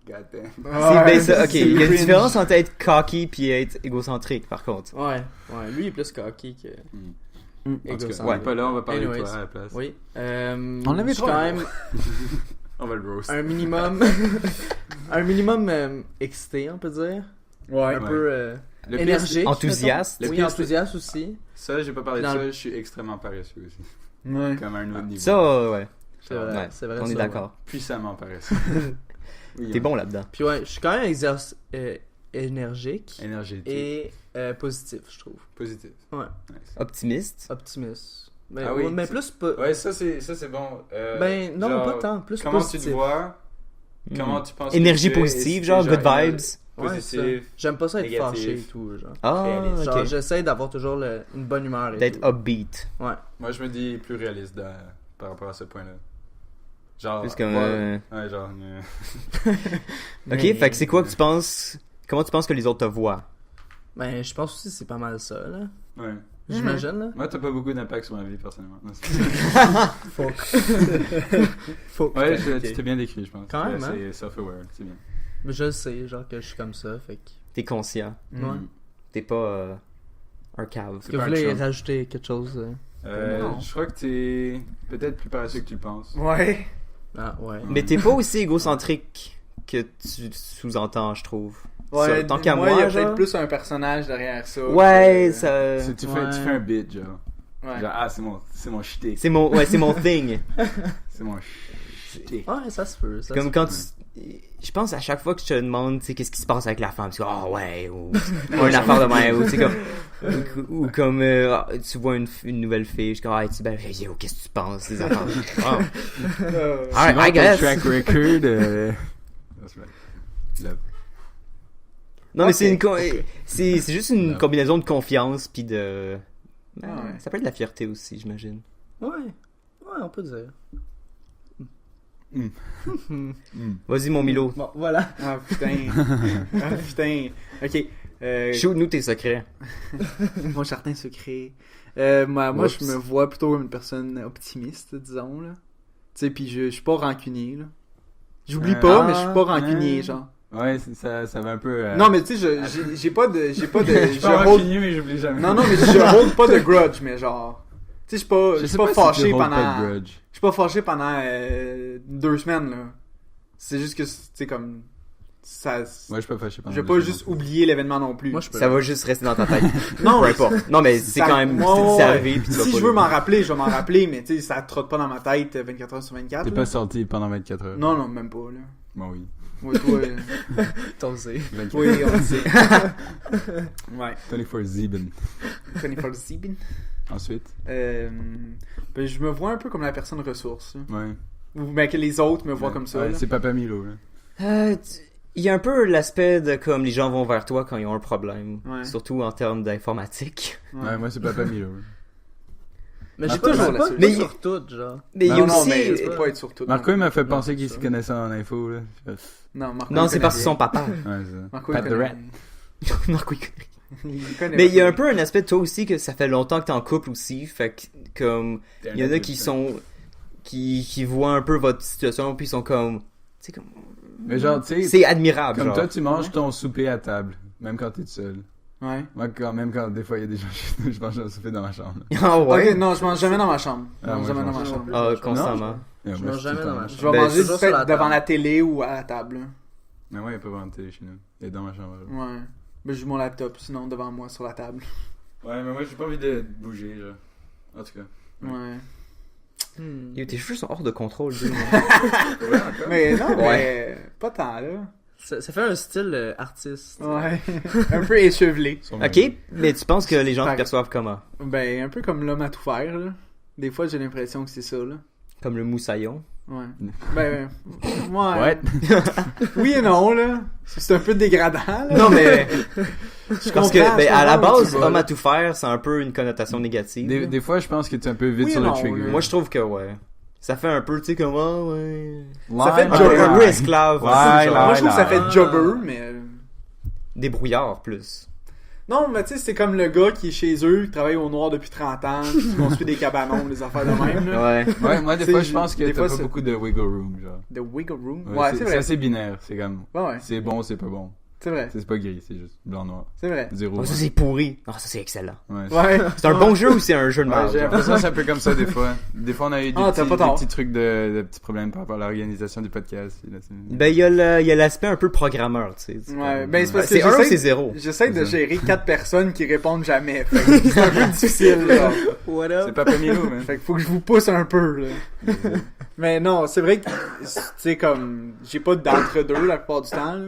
god damn. Ben, ça, ok, c'est il y a une cringe. différence entre être cocky puis être égocentrique, par contre. Ouais. Lui, il est plus cocky que. En tout cas, égocentrique. on va pas là, on va parler de Anyways. toi à la place. Oui. On l'avait je suis trop. quand même On va le roast. un minimum. un minimum excité, on peut dire. Ouais. Un peu Le pire, énergique. Enthousiaste. Le Oui, pire, enthousiaste aussi. Ça, j'ai pas parlé de Dans ça, le- je suis extrêmement paresseux aussi. Ouais. Comme à un autre niveau. Ça, ouais. C'est vrai, Ouais, c'est vrai. on est ça, d'accord. ouais. Puissamment paresseux. Oui, T'es hein. bon là-dedans. Puis ouais, je suis quand même énergique Énergétique. et positif, je trouve. Positif. Ouais. Nice. Optimiste. Optimiste. Mais, Ah oui, mais c'est- plus pas. Ouais, ça c'est bon. Ben non, genre, pas tant. Plus Comment positif. tu te vois? Comment tu penses que Énergie tu es, positive, et genre c'est good éner- vibes. Ouais, Positif. ça. J'aime pas ça être négatif. fâché et tout, genre. Ah, Réaliste. Genre, ok. j'essaie d'avoir toujours une bonne humeur et D'être tout. upbeat. Ouais. Moi, je me dis plus réaliste par rapport à ce point-là. Genre. Plus comme. Ouais, genre. Ok, fait que c'est quoi que tu penses. Comment tu penses que les autres te voient? Ben, je pense aussi que c'est pas mal ça, là. Ouais. J'imagine, là. Moi, t'as pas beaucoup d'impact sur ma vie, personnellement. Faut que- Ouais, ok. tu t'es bien décrit, je pense. Quand même, C'est self-aware, c'est bien. Mais je le sais, genre que je suis comme ça, fait que. T'es conscient. Ouais. T'es pas un cave. Est-ce que pas vous un voulez chum. rajouter quelque chose? Non. Je crois que t'es peut-être plus paresseux que tu le penses. Ouais. Ah, ouais. Mais t'es pas aussi égocentrique que tu sous-entends, je trouve. Ouais, Ça, tant qu'à moi, il y a genre. peut-être plus un personnage derrière ça. Ouais, que- ça. Tu Ouais. fais un bit, genre. Ouais. Genre, ah, c'est mon shtick. C'est mon thing. C'est mon shtick. Ouais, ça se peut. Ça Comme se quand peut. je pense à chaque fois que je te demande, tu sais, qu'est-ce qui se passe avec la femme, tu dis, ah ouais, ou une affaire de même, ou tu sais, comme, ou comme, ah, tu vois une nouvelle fille, je suis comme, ah, tu ben, yo, qu'est-ce que tu penses, des affaires? Ah, Sinon, I ton guess. track record. That's right. Love. Non, mais Ok, c'est ok. c'est juste une Non. combinaison de confiance puis de, Ah ouais. ça peut être de la fierté aussi, j'imagine. Ouais. Ouais, on peut dire. Vas-y, mon Milo, Bon, voilà. Ah putain. Ah putain. Ok. shoot-nous tes secrets. Mon certain secret. Moi, je Oups. me vois plutôt comme une personne optimiste, disons, là. Tu sais, puis je suis pas rancunier, là. J'oublie pas, mais je suis pas rancunier, genre. Ouais, ça va un peu. Non, mais tu sais, j'ai pas de... je suis je pas hold- rancunier, mais j'oublie jamais. Non, mais je hold pas de grudge, mais genre... Tu sais, je suis pas fâché si tu hold pendant... pas de grudge. Je suis pas fâché pendant 2 semaines, là. C'est juste que, tu sais, comme... Ça... Moi, je suis pas fâché pendant Je vais deux pas semaines juste non plus. oublier l'événement non plus. Moi, je peux. Ça va juste rester dans ta tête. Non, Peu importe. Non, mais c'est ça- quand même, Ouais, c'est ouais. arrivé puis tu vas Si pas je veux le- m'en rappeler, je vais m'en rappeler, mais tu sais, ça trotte pas dans ma tête 24 heures sur 24. T'es là. pas sorti pendant 24 heures. Non, même pas, là. Bon, oui. Ouais, toi, T'en sais. 24 oui, on le sait. Ouais. 24/7. 24/7. Ensuite. Ben, je me vois un peu comme la personne ressource. là. Ouais. Ou ben, que les autres me voient comme ça. Ouais, là. c'est Papa Milo, là. Il y a un peu l'aspect de comme les gens vont vers toi quand ils ont un problème. Ouais. Surtout en termes d'informatique. Ouais, moi, c'est Papa Milo. là. Mais Ah, j'ai pas toujours là, pas, mais pas il- sur tout, genre. Mais il y a Non, non, aussi... mais tu peux pas être sur tout. Marco, il m'a fait Non, penser qu'il c'est se ça. connaissait en info, là. Non, Marco, Non, il c'est connaît parce que rien. son papa. Ouais, c'est ça. Marco, Pat il the connaît Rat. rien. Marco, Il connaît mais il y a rien. un peu un aspect de toi aussi que ça fait longtemps que t'es en couple aussi. Fait que, comme, il y en a qui sont... Qui voient un peu votre situation puis ils sont comme... Tu sais, comme... Mais genre, tu sais, C'est admirable, comme genre. toi, tu manges ton souper à table, même quand t'es tout seul. Ouais. Moi, même quand des fois il y a des gens chez nous, je mange un souper dans ma chambre. Ah ouais? Ok, non, je mange jamais dans ma chambre. Je Ah, mange moi, jamais je dans ma mange chambre. Ah, constamment. Et Je moi, mange suis tout jamais le dans temps- ma Je chambre. vais Ben, manger toujours sur la devant table. la télé ou à la table. là. Mais moi, il n'y a pas vraiment de télé chez nous. Il est dans ma chambre. là. Ouais. Ben, j'ai mon laptop, sinon devant moi sur la table. Ouais, mais moi, j'ai pas envie de bouger, genre. En tout cas. Ouais. Yo, tes cheveux sont hors de contrôle, dude. Mais non, mais Ouais. pas tant, là. Ça fait un style artiste. Ouais. Un peu échevelé. Ok, mais tu penses que les gens te Pareil. perçoivent comment? Ben, un peu comme l'homme à tout faire, là. Des fois, j'ai l'impression que c'est ça, là. Comme le moussaillon? Ouais. Ben, ouais. Ouais. Oui et non, là. C'est un peu dégradant, là. Non, mais... Je Parce comprends, que, ben, je à la comprends où base, tu vas, homme là. à tout faire, c'est un peu une connotation négative. Des fois, je pense que tu es un peu vite Oui sur et le non, trigger. là. Moi, je trouve que, ouais. Ça fait un peu, tu sais, comment, ouais. Ça fait Un peu esclave. Ouais, Moi, je trouve que ça fait Ah. jobber, mais... Débrouillard, plus. Non, mais tu sais, c'est comme le gars qui est chez eux, qui travaille au noir depuis 30 ans, qui construit des cabanons, des affaires de même, là. Ouais. Ouais, moi, des T'sais, fois, je pense que des t'as fois, pas c'est- beaucoup de wiggle room, genre. The Wiggle Room. Ouais, Ouais, c'est c'est vrai. assez binaire, c'est comme, Ouais, c'est bon, c'est pas bon. c'est vrai. C'est pas gris, c'est juste blanc-noir. C'est vrai. Zéro. Oh, ça, c'est pourri. Ah, ça, c'est excellent. Ouais. Ouais. C'est un bon jeu ou c'est un jeu de Ouais, merde? j'ai genre? l'impression que c'est un peu comme ça des fois. Des fois, on a eu des, Ah, t'as petits, pas des tort. petits trucs de petits problèmes par rapport à l'organisation du podcast. Et là, Ben, il y a l'aspect un peu programmeur, tu sais. Ouais, ben c'est parce que C'est 1 ou c'est j'essaie 0? j'essaie de C'est ça. gérer 4 personnes qui répondent jamais. Fait que c'est un peu difficile, là. What c'est up? pas Pamelo, man. Fait que faut que je vous pousse un peu, là. Mais non, c'est vrai que, tu sais, comme, j'ai pas d'entre-deux la plupart du temps, là.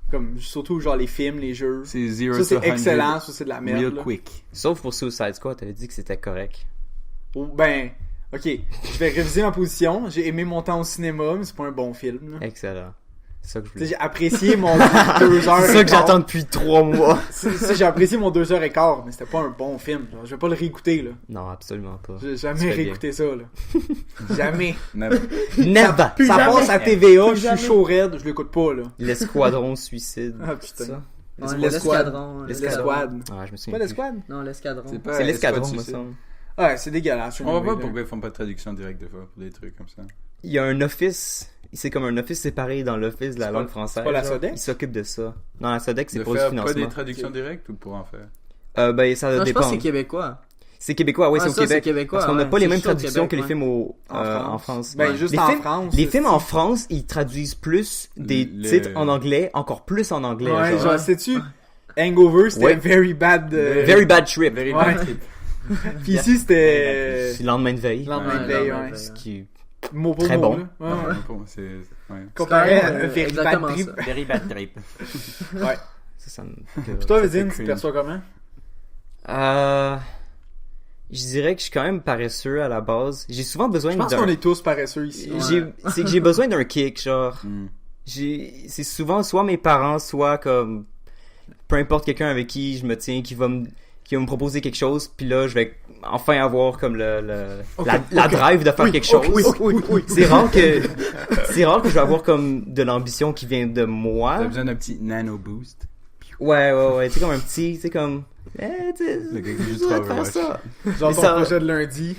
Comme, surtout, genre, les films, les jeux. C'est zero Ça, c'est to 100 excellent, ça, c'est de la merde, real là. quick. Sauf pour Suicide Squad, t'avais dit que c'était correct. Oh, ben, ok, je vais réviser ma position. J'ai aimé mon temps au cinéma, mais c'est pas un bon film, là. Excellent. C'est ça que je Tu sais, voulais. j'ai apprécié mon 2 heures. C'est ça que j'attends depuis 3 mois. J'ai apprécié mon 2h15, mais c'était pas un bon film. Genre, je vais pas le réécouter, là. Non, absolument pas. J'ai Tu jamais fais réécouté ça, là. Jamais. Never. Never! Ça passe à TVA, je suis chaud raide, je l'écoute pas, là. L'escadron suicide. Ah, putain. c'est ça? Non, L'escouade. l'escadron. L'escouade. Ah, je me C'est souviens pas plus. l'escouade? Non, l'escadron. C'est pas C'est l'escadron, Escouade me Suicide. semble. Ouais, c'est dégueulasse. On va anyway, voir là. pourquoi ils font pas de traduction directe des fois pour des trucs comme ça. Il y a un office, c'est comme un office séparé dans l'office de la C'est langue pas- française. c'est pas la genre. Sodec? Il s'occupe de ça. Non, la Sodec, c'est De pour le faire financement. pas des traductions directes ou pour en faire? Ben, ça Non, je dépend. pense que c'est québécois. C'est québécois, oui, Ah, c'est au ça, c'est Québec. québécois, Parce qu'on n'a ouais. pas les C'est mêmes juste au traductions Québec, que les ouais. films En en France. France. Ben, Ouais. juste les en films, France. Les c'est- films en France, ils traduisent plus des Le- titres en anglais, encore plus en anglais. Ouais, genre. genre, sais-tu? Hangover, c'était Ouais. Very Bad. Very Bad Trip. Very Ouais. bad trip. Puis ici, c'était. C'est le lendemain de veille. Lendemain de Ouais, veille, lendemain de ouais. veille. Ce qui Mot pour Très mot, bon. là. Ouais, ouais. Ouais, pour moi, c'est... Ouais. Comparé à C'est un Very Bad exactement Trip. ça. Very Bad Trip. Ouais. Ça me... Puis toi, Ça Vedine, fait tu te cringe. perçois comment? Je dirais que je suis quand même paresseux à la base. J'ai souvent besoin Je pense d'un... qu'on est tous paresseux ici. C'est que j'ai besoin d'un kick, genre. Mm. C'est souvent soit mes parents, soit comme peu importe quelqu'un avec qui je me tiens, qui va me proposer quelque chose, puis là je vais enfin avoir comme la drive de faire quelque chose. Oui. C'est rare que je vais avoir comme de l'ambition qui vient de moi. T'as besoin d'un petit nano boost. Ouais, tu sais comme un petit, tu sais comme tu sais, Le gars qui joue je devrais trop faire ça. Genre Mais ton ça- projet de lundi,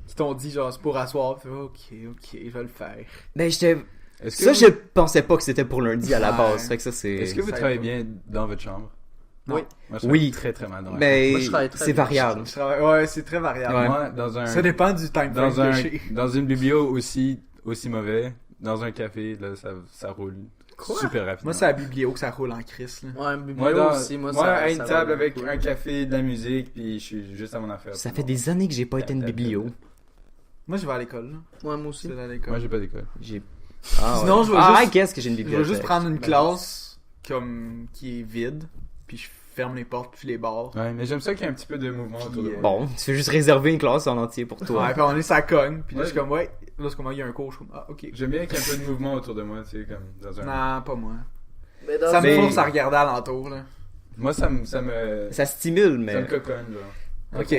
qui t'ont dit, genre, c'est pour asseoir. Tu fais, ok, je vais le faire. Ben j'étais Est-ce que ça vous- je pensais pas que c'était pour lundi à la Ouais. base, fait que ça c'est Est-ce que vous Ça travaillez aide bien dans votre chambre? Non. Oui. Moi, je Oui. travaille très très mal dans ma mais Moi, je travaille très c'est bien. variable. Je travaille... Ouais, c'est très variable. chambre. Ouais. Moi, dans un... Ça dépend du time frame dans que un j'ai. dans une biblio aussi mauvais, dans un café, là, ça roule super rapidement. Moi, c'est à la biblio que ça roule en crise, là. Ouais, Moi, biblio dans- aussi. Moi, moi, ça, à une ça table va avec beaucoup. un café, de la musique, puis je suis juste à mon affaire. Ça fait des années que j'ai pas été à une biblio. Moi, je vais à l'école, là. Ouais, moi aussi. C'est à Moi, l'école. j'ai pas d'école. J'ai Sinon, je vais I juste- guess que j'ai une Je bibliothèque. vais juste prendre une classe comme qui est vide, puis je ferme les portes puis les barres. Ouais, mais j'aime ça qu'il y ait un petit peu de mouvement autour de Puis, moi. Bon, tu fais juste réserver une classe en entier pour toi. Ouais, puis on est ça cogne, puis là Ouais. je suis comme ouais, là c'est comme il y a un coach, ah ok. J'aime bien qu'il y ait un peu de mouvement autour de moi, tu sais, comme dans un... Non, pas moi. Mais dans Ça me Mais- force à regarder alentour là. Moi, ça me Ça stimule, mais... ça me coconne, genre. Ok.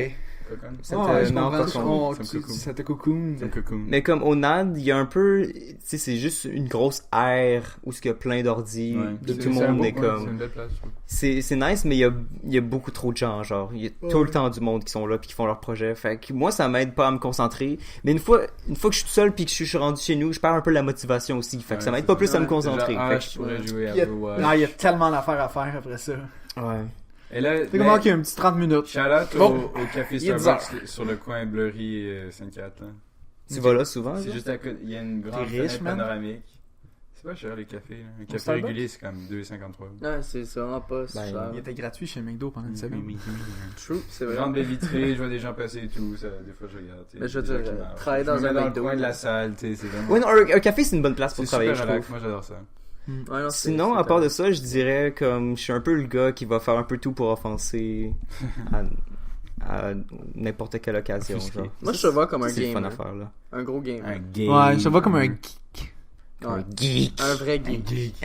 Coconne? Ça Ouais, te- je non, comprends. pas con. On- Ça me tu- cocoon. Ça te cocoon. Ça me cocoon. Mais comme au NAD, il y a un peu... Tu sais, c'est juste une grosse aire où il y a plein d'ordi, Ouais. puis C'est- tout le c'est un monde beau est coin, C'est comme... une belle place, je trouve. C'est nice, mais il y a beaucoup trop de gens, genre. Il y a tout le temps du monde qui sont là puis qui font leur projet. Fait que moi, ça m'aide pas à me concentrer. Mais une fois que je suis tout seul puis que je suis rendu chez nous, je perds un peu la motivation aussi. Fait que ça Ouais, m'aide c'est pas ça. plus à me Ouais. concentrer. Genre, Fait ah, que je pourrais jouer Il y à a- Overwatch. Non, il y a tellement d'affaires à faire après ça. ouais. Et là, C'est comment qu'il y a un petit 30 minutes. Shout-out Bon. au café Il est Starbucks sur le coin Bleury et Sainte-Cat, là. Tu vas là souvent, C'est genre? juste à côté, il y a une grande T'es riche, fenêtre man. panoramique. C'est pas cher les cafés, là. Un café Starbucks? régulier, c'est comme 2,53. Ouais, c'est vraiment pas Ben, cher. Il était gratuit chez McDo pendant une semaine. True, c'est vrai. Grande baie vitrée, je vois des gens passer et tout, ça, des fois je regarde. tu sais, Mais je veux des gens dire, qui marchent. travailler Je me dans mets un dans McDo, le coin de là. la salle, tu sais, c'est vraiment... Ouais, non, un café, c'est une bonne place pour c'est travailler, super je relax, trouve. moi j'adore ça. Ouais, non, c'est- Sinon, c'est à part de top. ça, je dirais comme je suis un peu le gars qui va faire un peu tout pour offenser à n'importe quelle occasion. Offusqué. Genre. Moi, je te vois comme un C'est le fun à gamer. faire, là. Un gros gamer. Un gay. Ouais, je te vois comme un geek. Comme Ouais. un geek. Un vrai geek.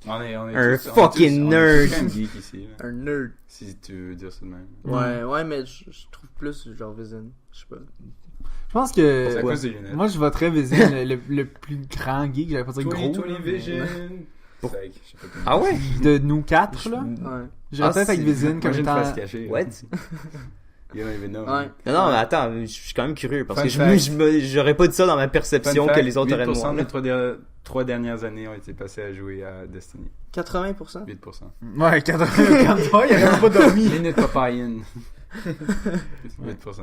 On est Un tous- fucking on est tous nerd. quand même geek ici, là. Un nerd. Si tu veux dire ça de même. Ouais, ouais, mais je trouve plus genre Vizin. Je sais pas. pense que. C'est à cause des lunettes. Moi, je voterais Vézine, le plus grand geek, j'allais pas dire gros. 20 Vision. Ah ouais? De nous quatre, là. Ouais. J'irais peut-être avec Vézine Moi, comme j'ai une étant. face cachée. What? You don't even know. Ouais. Non, mais attends, je suis quand même curieux parce Fun que fact. j'aurais pas dit ça dans ma perception que les autres auraient de 8% moi. des 3 dernières années ont été passées à jouer à Destiny. 80%? 8%. Ouais, 83, il aurait pas dormi. Minute Papayenne. 8%.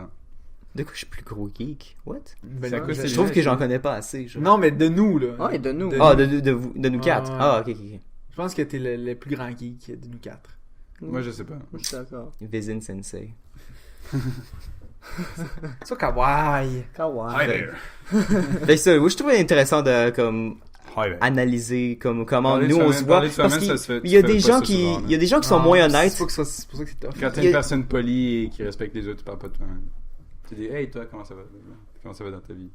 De quoi je suis plus gros geek? What? C'est à cause des Je trouve lunettes. que j'en connais pas assez. Genre. Non, mais de nous, là. Ouais, de nous. Ah, de nous quatre. Ouais. Ah, ok. Je pense que t'es le plus grand geek de nous quatre. Moi, je sais pas. Je suis d'accord. Vézine Sensei. Ça, kawaii. Kawaii. Fait que ça, moi, je trouvais intéressant de, comme, analyser comme comment Parler de nous on soi-même, se voit parler de parce soi-même, ça se fait- qu'il y a tu fais des pas gens ça qui souvent, là. il y a des gens qui sont moins honnêtes. C'est pour ça que c'est tough. Quand t'es Il y une a- personne polie et qui respecte les autres, tu parles pas de toi-même. Tu dis, hey, toi, comment ça va? Comment ça va dans ta vie?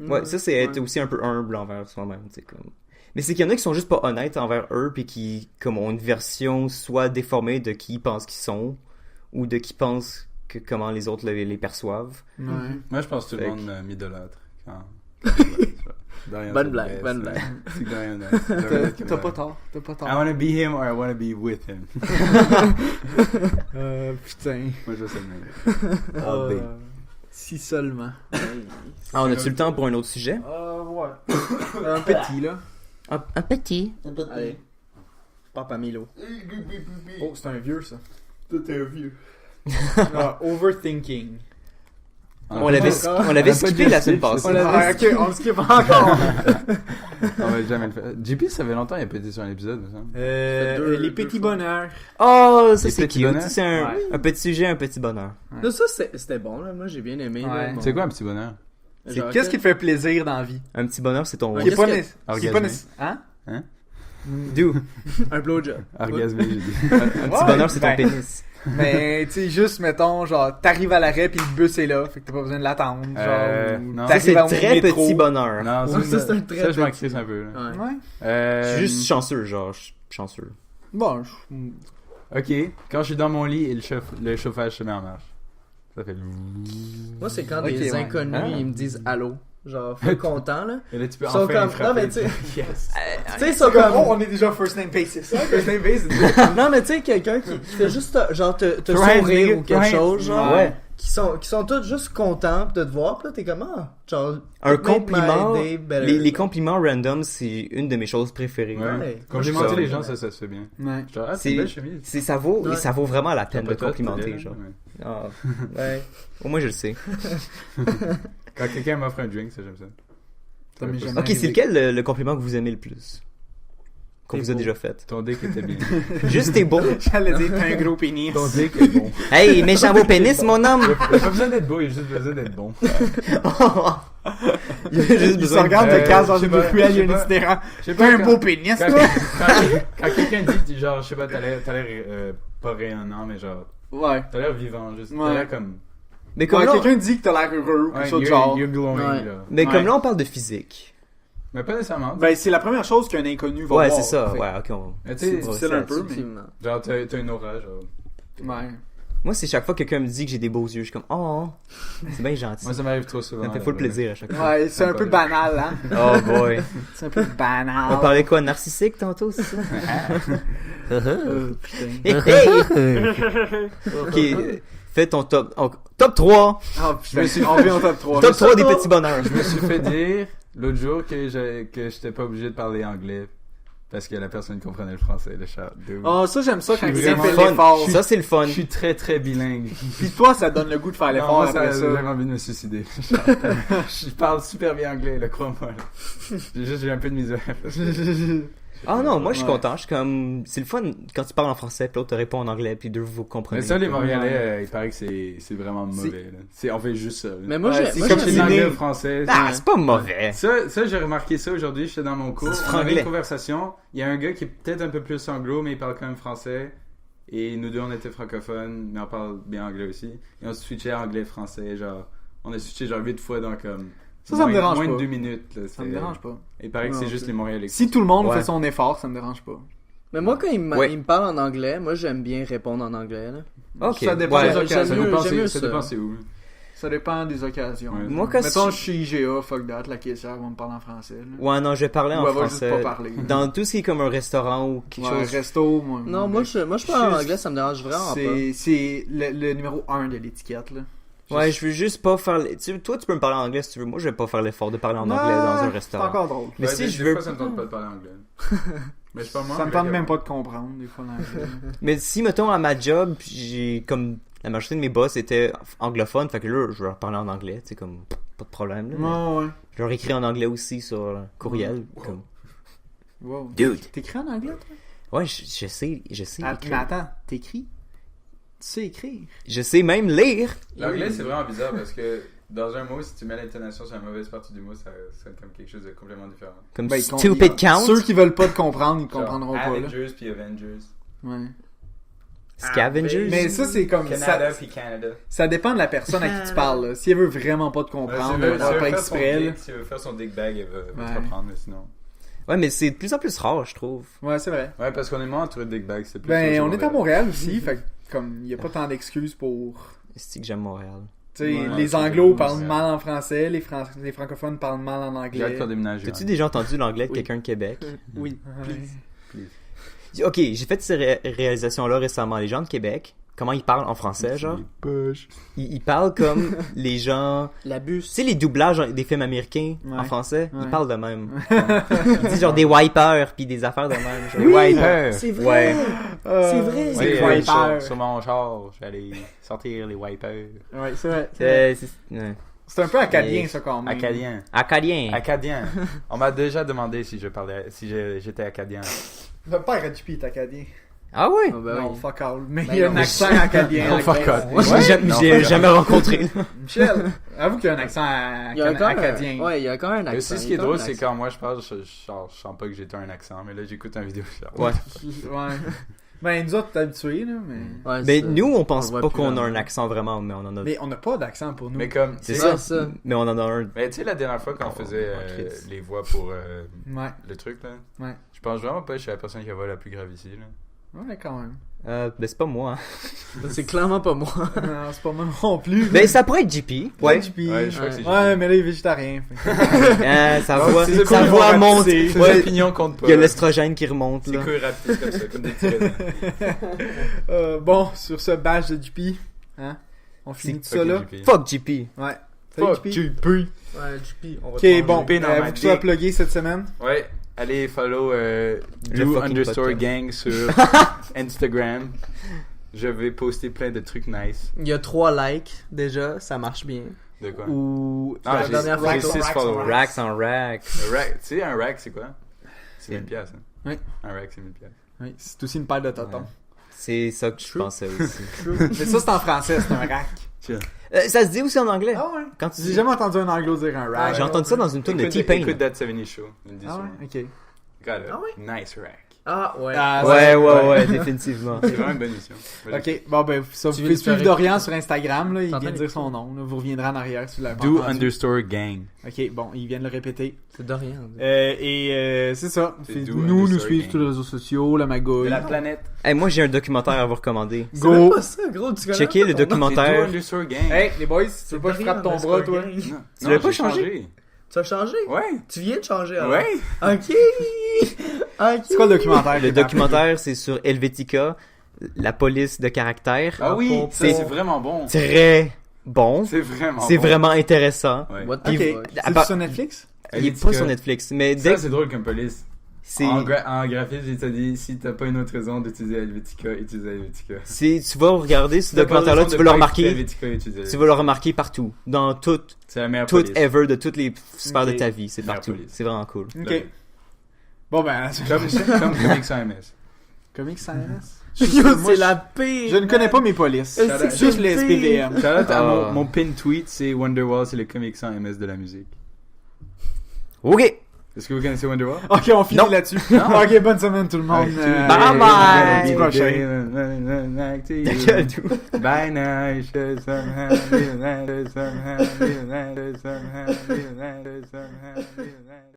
Ouais, ça c'est être aussi un peu humble envers soi-même, tu sais comme. Mais c'est qu'il y en a qui sont juste pas honnêtes envers eux puis qui comme ont une version soit déformée de qui ils pensent qu'ils sont ou de qui pensent que comment les autres les perçoivent. Ouais. Moi, je pense que tout le Fait monde m'idolâtre. Bonne blague, bonne blague. C'est Dorian. T'as pas tort. T'as pas I tort. wanna be him or I wanna be with him. Putain. Moi, je sais le même. Si seulement. Ah, on a-tu le temps pour un autre sujet? Ouais. Un petit, là. Un petit. Allez. Papa Milo. Oh, c'est un vieux, ça. Tout est vieux. Overthinking. On l'avait skippé la semaine passée. On on le skip encore. On va jamais le faire. JP, ça fait longtemps qu'il a pas été sur un épisode, me semble. Les petits bonheurs. Oh, ça Les c'est petits cute. bonheurs? C'est Ouais. un petit sujet, un petit bonheur. Là, ça, c'était bon, là. Moi, j'ai bien aimé. Ouais. Là, bon. C'est quoi un petit bonheur? Genre, Qu'est-ce qui te fait plaisir dans la vie? Un petit bonheur, c'est ton Ouais, Qui est qu'est-ce pas que- né- qui est pas Orgasmer. né- Hein? Hein? Do. Un blowjob. Orgasme, j'ai dit. Un petit bonheur, c'est ton ben. pénis. Mais tu sais, juste mettons, genre, t'arrives à l'arrêt pis le bus est là, fait que t'as pas besoin de l'attendre. Genre, ou non. Ça, c'est t'arrives au très métro. petit bonheur. Non, Ouais, ça, c'est un très ça, je m'en petit. crisse un peu. Là. Ouais. Ouais. Je suis juste chanceux, genre, chanceux. Bon, Ok, quand je suis dans mon lit et le chauffage se met en marche. Ça fait... Moi, c'est quand Ok, des ouais. inconnus, Ah. ils me disent allô. Genre, full content, là. Et là, tu peux Ils sont enfin comme- me frapper. non, mais tu sais- Yes. Tu sais, ils sont comme. on est déjà first name basis. First name basis. Non, mais tu sais, quelqu'un qui fait juste, genre, te Ryan, sourire nigga, ou quelque Ryan. chose, genre. Ouais. Qui sont tous juste contents de te voir, pis là, t'es comme, ah, genre. Un it made compliment, my day better. les compliments random, c'est une de mes choses préférées. Ouais. Ouais. Complimenter Ça, les ouais. gens, ça se fait bien. Ouais. Genre, ah, c'est C'est- une belle chemise. Ça vaut, Ouais. ça vaut vraiment la peine de Pas toi, complimenter, t'es genre. ouais. Ah, ouais. Au moins, je le sais. Quand quelqu'un m'offre un drink, ça, j'aime ça. Ça m'est Ouais, jamais Ok, c'est lequel le compliment que vous aimez le plus? Qu'on T'es vous a beau. déjà fait? Ton dick était bien. Juste t'es beau. J'allais dire, t'as un gros pénis. Ton dick est bon. Hey, méchant beau pénis, mon homme! Il a pas besoin d'être beau, il a juste besoin d'être bon. Il a juste Il se besoin de... regarde de case dans je sais une pas, ruelle, il y a je sais un pas. itinérant. Je sais T'as un quand- beau pénis, quand, toi? quand quelqu'un dit, genre, je sais pas, t'as l'air pas rayonnant, mais genre, Ouais. t'as l'air vivant, juste. Ouais. T'as l'air comme. Mais comme Ouais, là, quelqu'un dit que t'as l'air heureux ou quelque chose de genre. you're glowing, Ouais. là. mais Ouais. comme là, on parle de physique. Mais pas nécessairement. Ben, c'est la première chose qu'un inconnu va Ouais, voir. c'est ça. Fait que- Ouais, ok, on... Mais tu c'est sais, difficile un peu, mais. Effectivement. genre, t'as une aura, genre. Ouais. Moi, c'est chaque fois que quelqu'un me dit que j'ai des beaux yeux, je suis comme, oh, c'est bien gentil. Moi, ça m'arrive trop souvent. Ça me fait là, full ouais. plaisir à chaque fois. Ouais, c'est un peu banal, hein. Oh boy. C'est un peu banal. On parlait quoi, narcissique tantôt, c'est ça? Putain. Ok, fais ton top. Top 3! Ah, putain, on vient au top 3. Top 3 des petits bonheurs. Je me suis fait dire l'autre jour que j'étais pas obligé de parler anglais parce que la personne comprenait le français, le chat. Oh, ça, j'aime ça quand Je suis quelqu'un vraiment fait Fun. l'effort. Ça, c'est le fun. Je suis très très bilingue. Pis toi, ça donne le goût de faire Non, l'effort moi, après ça. j'avais envie de me suicider. Je parle super bien anglais, là, crois-moi. là. J'ai un peu de misère. Ah non, moi, je suis Ouais. content. Je suis comme, c'est le fun quand tu parles en français, puis l'autre te répond en anglais, puis deux, vous comprenez. Mais ça, les Montréalais, il paraît que c'est vraiment mauvais. Là. On fait juste ça. là. Mais moi, Ouais, j'ai. c'est moi, Comme j'ai- c'est inné. l'anglais ou le français. Ah, c'est pas mauvais. Ça j'ai remarqué ça aujourd'hui. J'étais dans mon cours. C'est On avait franglais. une conversation. Il y a un gars qui est peut-être un peu plus anglo, mais il parle quand même français. Et nous deux, on était francophones, mais on parle bien anglais aussi. Et on se switchait anglais-français. Genre, on a switché genre 8 fois dans comme. Ça me dérange moins pas. de 2 minutes. Là, Ça me dérange pas. Il paraît que Non, c'est juste ok. les Montréalais. Si tout le monde Ouais. fait son effort, ça me dérange pas. Mais moi, quand il me Ouais. parle en anglais, moi, j'aime bien répondre en anglais, là. Ok. Ça dépend Ouais. des occasions. Ça J'aime dépend mieux c'est ça. où. Ça dépend des occasions. Ouais. Moi, quand Mettons, je suis IGA, fuck that, la caissière va me parler en français. Là. Ouais, non, je vais parler Ou en elle va juste français. pas parler. Dans tout ce qui est comme un restaurant ou quelque Ouais, chose. resto, moi. Non, moi je parle en anglais, ça me dérange vraiment pas. C'est le numéro 1 de l'étiquette, là. Ouais, je veux juste pas faire. Toi, tu peux me parler en anglais si tu veux. Moi, je vais pas faire l'effort de parler en Ouais, anglais dans un C'est restaurant. encore drôle. Mais Ouais, si des je veux. fois, ça me tente pas de parler anglais. Mais je parle moins Ça me anglais tente même qu'avant. pas de comprendre, des fois, l'anglais. Mais si, mettons, à ma job, j'ai comme. La majorité de mes boss étaient anglophones, fait que là, je vais leur parler en anglais, tu sais, comme. Pas de problème, là. Ouais, ouais. Je leur écris en anglais aussi sur courriel. Wow. Comme... Wow. Dude. T'écris en anglais, toi? Ouais, je sais Ah, écrire. mais attends, t'écris? Tu sais écrire? Je sais même lire. L'anglais, c'est vraiment bizarre parce que dans un mot, si tu mets l'intonation sur la mauvaise partie du mot, ça sonne comme quelque chose de complètement différent. Comme Ben, stupid count. Ceux qui veulent pas te comprendre, ils Genre, comprendront pas, là. Avengers puis Avengers. Ouais. Scavengers. Mais ça, c'est comme Canada ça. puis Canada. Ça dépend de la personne à qui tu parles, là. Si elle veut vraiment pas te comprendre, elle va pas exprès, là. Si elle veut faire son dick bag, elle va Ouais. te reprendre, mais sinon. Ouais, mais c'est de plus en plus rare, je trouve. Ouais, c'est vrai. Ouais, parce qu'on est moins entouré de dick bags, c'est plus. Ben, on est à Montréal aussi, fait que, comme, y a pas tant d'excuses pour. C'est que j'aime Montréal. Tu sais, Ouais, les c'est Anglos vrai, parlent c'est mal en français, les francophones parlent mal en J'ai hâte anglais. qu'on déménage. T'as-tu déjà entendu l'anglais de Oui. quelqu'un de Québec? Oui. Ouais. Ok, j'ai fait ces réalisations-là récemment. Les gens de Québec, comment ils parlent en français, genre? Ils parlent comme les gens... L'abus. Tu sais, les doublages des films américains en Ouais. français, Ouais. ils parlent de même. Ils disent genre des wipers puis des affaires de même. Genre, Wipers! C'est vrai. Ouais. C'est vrai. Oui, C'est sur, Wiper. sur mon char, j'allais sortir les wipers. Ouais, c'est vrai. Ouais. C'est un peu acadien, Mais- ça, quand même. Acadien. Acadien. Acadien. On m'a déjà demandé si j'étais acadien. Le père à JP est acadien. Ah ouais? Ah, ben Non, oui. fuck all. Mais Ben il y a non. un accent acadien. Non, avec fuck raison. all. Moi, Ouais? j'ai Non, j'ai pas jamais rencontré. Michel, avoue qu'il y a un accent Il y a encore acadien. Ouais, il y a encore un accent. Mais aussi, ce qui il y est a encore drôle, un c'est accent. quand moi je parle, je sens pas que j'ai un accent, mais là j'écoute une vidéo. Ouais. Ouais. Ben, nous autres, t'es habitués, là, mais... Ouais, Mais c'est- nous, on pense on le voit pas plus qu'on a vraiment. un accent vraiment, mais on en a. Mais on n'a pas d'accent pour nous. Mais comme, C'est tu ça. sais, ça. Mais on en a un. mais tu sais, la dernière fois quand on faisait Chris. les voix pour Ouais, le truc là, ouais. je pense vraiment pas que je suis la personne qui a la voix la plus grave ici là. Ouais, quand même. Ben, c'est pas moi. Hein. C'est clairement pas moi. Non, c'est pas moi non plus. Ben, ça pourrait être JP. Ouais. JP. Ouais, je crois que c'est Ouais, mais là, il est végétarien. fait que- Ça Ouais, voit, ses ça opinions voit vont monter. Ses Ouais. opinions comptent pas. Il y a l'estrogène qui remonte, C'est là. cool rapide comme ça, comme des petits raisins. Bon, sur ce badge de JP, hein, on finit tout ça là. Fuck JP. Ouais. Salut Fuck JP. JP. Ouais, JP, on va Ok, te bon, JP dans ma vous que tu as dick. plugué cette semaine. Ouais, allez follow Le Do fucking underscore podcast. gang sur Instagram. Je vais poster plein de trucs nice. Il y a 3 likes déjà, ça marche bien. De quoi? Ou. Ah, la j'ai dernière j'ai photo. 6 followers. Racks en rack. Un rack, tu sais, un rack, c'est quoi? C'est 1000 piastres. Hein? Oui. Un rack, c'est 1000 piastres. Oui, c'est aussi une paire de totons. C'est ça que je pensais aussi. Mais ça, c'est en français, c'est un rack. Ça se dit aussi en anglais. Ah ouais? Quand tu J'ai dis... jamais entendu un anglo dire un rack. J'ai entendu ça dans une tune de Écoute T-Pain. écoute That 70 Show. Ils me disent Ah ça. ouais? Ok. Got a Ah ouais? nice rack. Ah, ouais. Ah, Ouais, définitivement. C'est vraiment une bonne mission. Moi, Ok, bon ben, ça, vous Tu pouvez veux suivre faire- Dorian sur Instagram, là, il T'entends vient de les- dire son nom, là, vous reviendrez en arrière si vous l'avez pas Do entendu. underscore gang. Ok, bon, il vient de le répéter. C'est de rien. C'est ça. C'est Fait- Do nous underscore suivons gang. sur les réseaux sociaux, la De magouille. la planète. Hey, moi, j'ai un documentaire à vous recommander. C'est même Go! pas ça, gros. Tu connais Checkez pas le ton nom? C'est Do documentaire. underscore gang. Hey, les boys, tu veux pas que je frappe ton bras, toi? Non, Tu non, l'avais pas j'ai changé? Tu as changé? Ouais. Tu viens de changer, alors? Ouais. Ok. Ok. C'est quoi le documentaire? Le documentaire, c'est sur Helvetica, la police de caractère. Ah oui, ça, C'est- c'est vraiment bon. Très bon. C'est vraiment C'est bon. vraiment intéressant. Ouais. What the Ok, fuck? À c'est part- sur Netflix? Il est pas sur Netflix, mais dès Ça, que c'est drôle comme police. c'est... En graphisme, il t'a dit si t'as pas une autre raison d'utiliser Helvetica, utilise Helvetica. Si tu vas regarder ce Si t'as pas de documentaire-là, raison tu de vas le pas remarquer. utiliser Helvetica, utilise Tu Helvetica. vas le remarquer partout. Dans tout C'est la meilleure police. ever, de toutes les sphères Ok. de ta vie. C'est Meilleure partout. police. C'est vraiment cool. Ok. Bon ben, Comme Comics sans MS. Comics sans Yo, Moi, c'est la pire. Je ne connais pas mes polices. C'est Juste les pire. SPVM. Shout-out à Ah. mon pin tweet, c'est Wonderwall, c'est le Comics sans MS de la musique. Ok! Est-ce que vous connaissez Wonderwall? Ok, on finit Non. là-dessus. Ok, bonne semaine tout le monde. Bye bye. À la prochaine. Ta gueule, tout. Bye now, you should somehow be